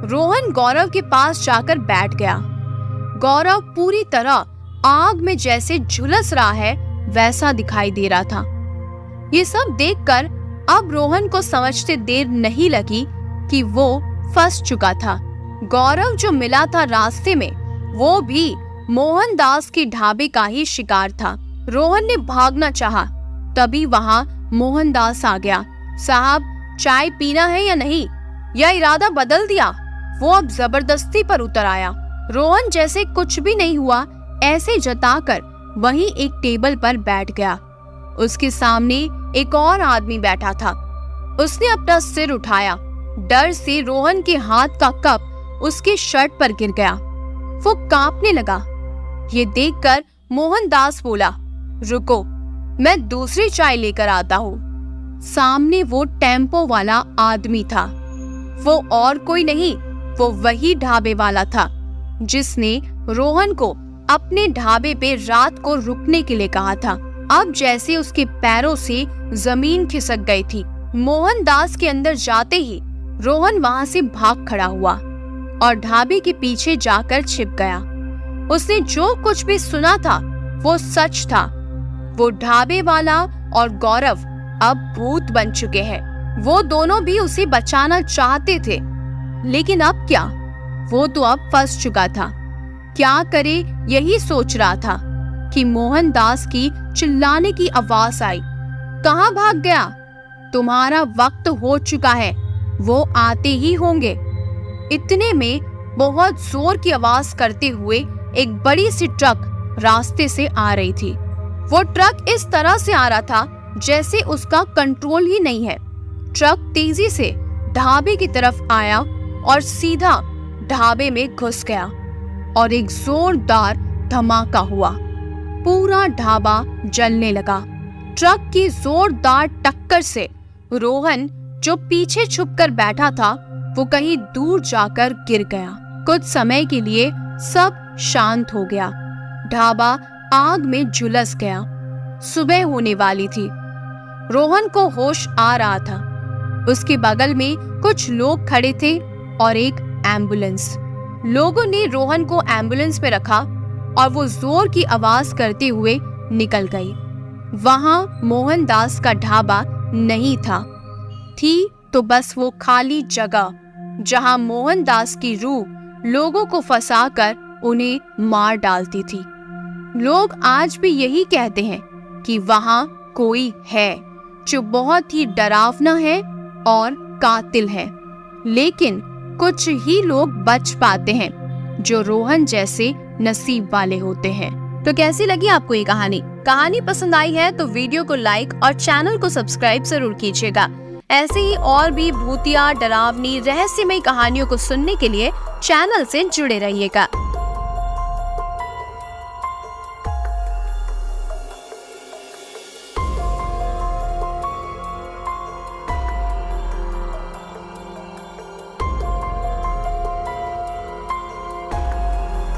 [SPEAKER 1] रोहन गौरव के पास जाकर बैठ गया। गौरव पूरी तरह आग में जैसे झुलस रहा है वैसा दिखाई दे रहा था। ये सब देखकर अब रोहन को समझते देर नहीं लगी कि वो फंस चुका था। गौरव जो मिला था रास्ते में, वो भी मोहनदास के ढाबे का ही शिकार था। रोहन ने भागना चाहा, तभी वहाँ मोहनदास आ गया। साहब, चाय पीना है या नहीं? यह इरादा बदल दिया। वो अब जबरदस्ती पर उतर आया। रोहन जैसे कुछ भी नहीं हुआ ऐसे जताकर वहीं एक टेबल पर बैठ गया। उसके सामने एक और आदमी बैठा था। उसने अपना सिर उठाया। डर से रोहन के हाथ का कप उसके शर्ट पर गिर गया। वो कांपने लगा। ये देखकर मोहनदास बोला, रुको, मैं दूसरी चाय लेकर आता हूँ। सामने वो टेम्पो वाला आदमी था। वो और कोई नहीं, वो वही ढाबे वाला था जिसने रोहन को अपने ढाबे पे रात को रुकने के लिए कहा था। अब जैसे उसके पैरों से जमीन खिसक गई थी। मोहनदास के अंदर जाते ही रोहन वहां से भाग खड़ा हुआ और ढाबे के पीछे जाकर छिप गया। उसने जो कुछ भी सुना था वो सच था। वो ढाबे वाला और गौरव अब भूत बन चुके हैं। वो दोनों भी उसे बचाना चाहते थे, लेकिन अब क्या? वो तो अब फंस चुका था। क्या करे यही सोच रहा था कि मोहनदास की चिल्लाने की आवाज आई, कहाँ भाग गया? तुम्हारा वक्त हो चुका है, वो आते ही होंगे। इतने में बहुत जोर की आवाज करते हुए एक बड़ी सी ट्रक रास्ते से आ रही थी। वो ट्रक इस तरह से आ रहा था जैसे उसका कंट्रोल ही नहीं है। ट्रक तेजी से ढाबे की तरफ आया और सीधा ढाबे में घुस गया और एक जोरदार धमाका हुआ। पूरा ढाबा जलने लगा। ट्रक की जोरदार टक्कर से रोहन, जो पीछे छुपकर बैठा था, वो कहीं दूर जाकर गिर गया। कुछ समय के लिए सब शांत हो गया। ढाबा आग में झुलस गया। सुबह होने वाली थी। रोहन को होश आ रहा था। उसके बगल में कुछ लोग खड़े थे और एक एम्बुलेंस। लोगों ने रोहन को एम्बुलेंस पे रखा और वो जोर की आवाज करते हुए निकल गई। वहां मोहनदास का ढाबा नहीं था। थी तो बस वो खाली जगह जहां मोहनदास की रूह लोगों को फंसाकर उन्हें मार डालती थी। लोग आज भी यही कहते हैं कि वहां कोई है जो बहुत ही डरावना है और कातिल है, लेकिन कुछ ही लोग बच पाते हैं जो रोहन जैसे नसीब वाले होते हैं। तो कैसी लगी आपको ये कहानी? कहानी पसंद आई है तो वीडियो को लाइक और चैनल को सब्सक्राइब जरूर कीजिएगा। ऐसे ही और भी भूतिया, डरावनी, रहस्यमय कहानियों को सुनने के लिए चैनल से जुड़े रहिएगा।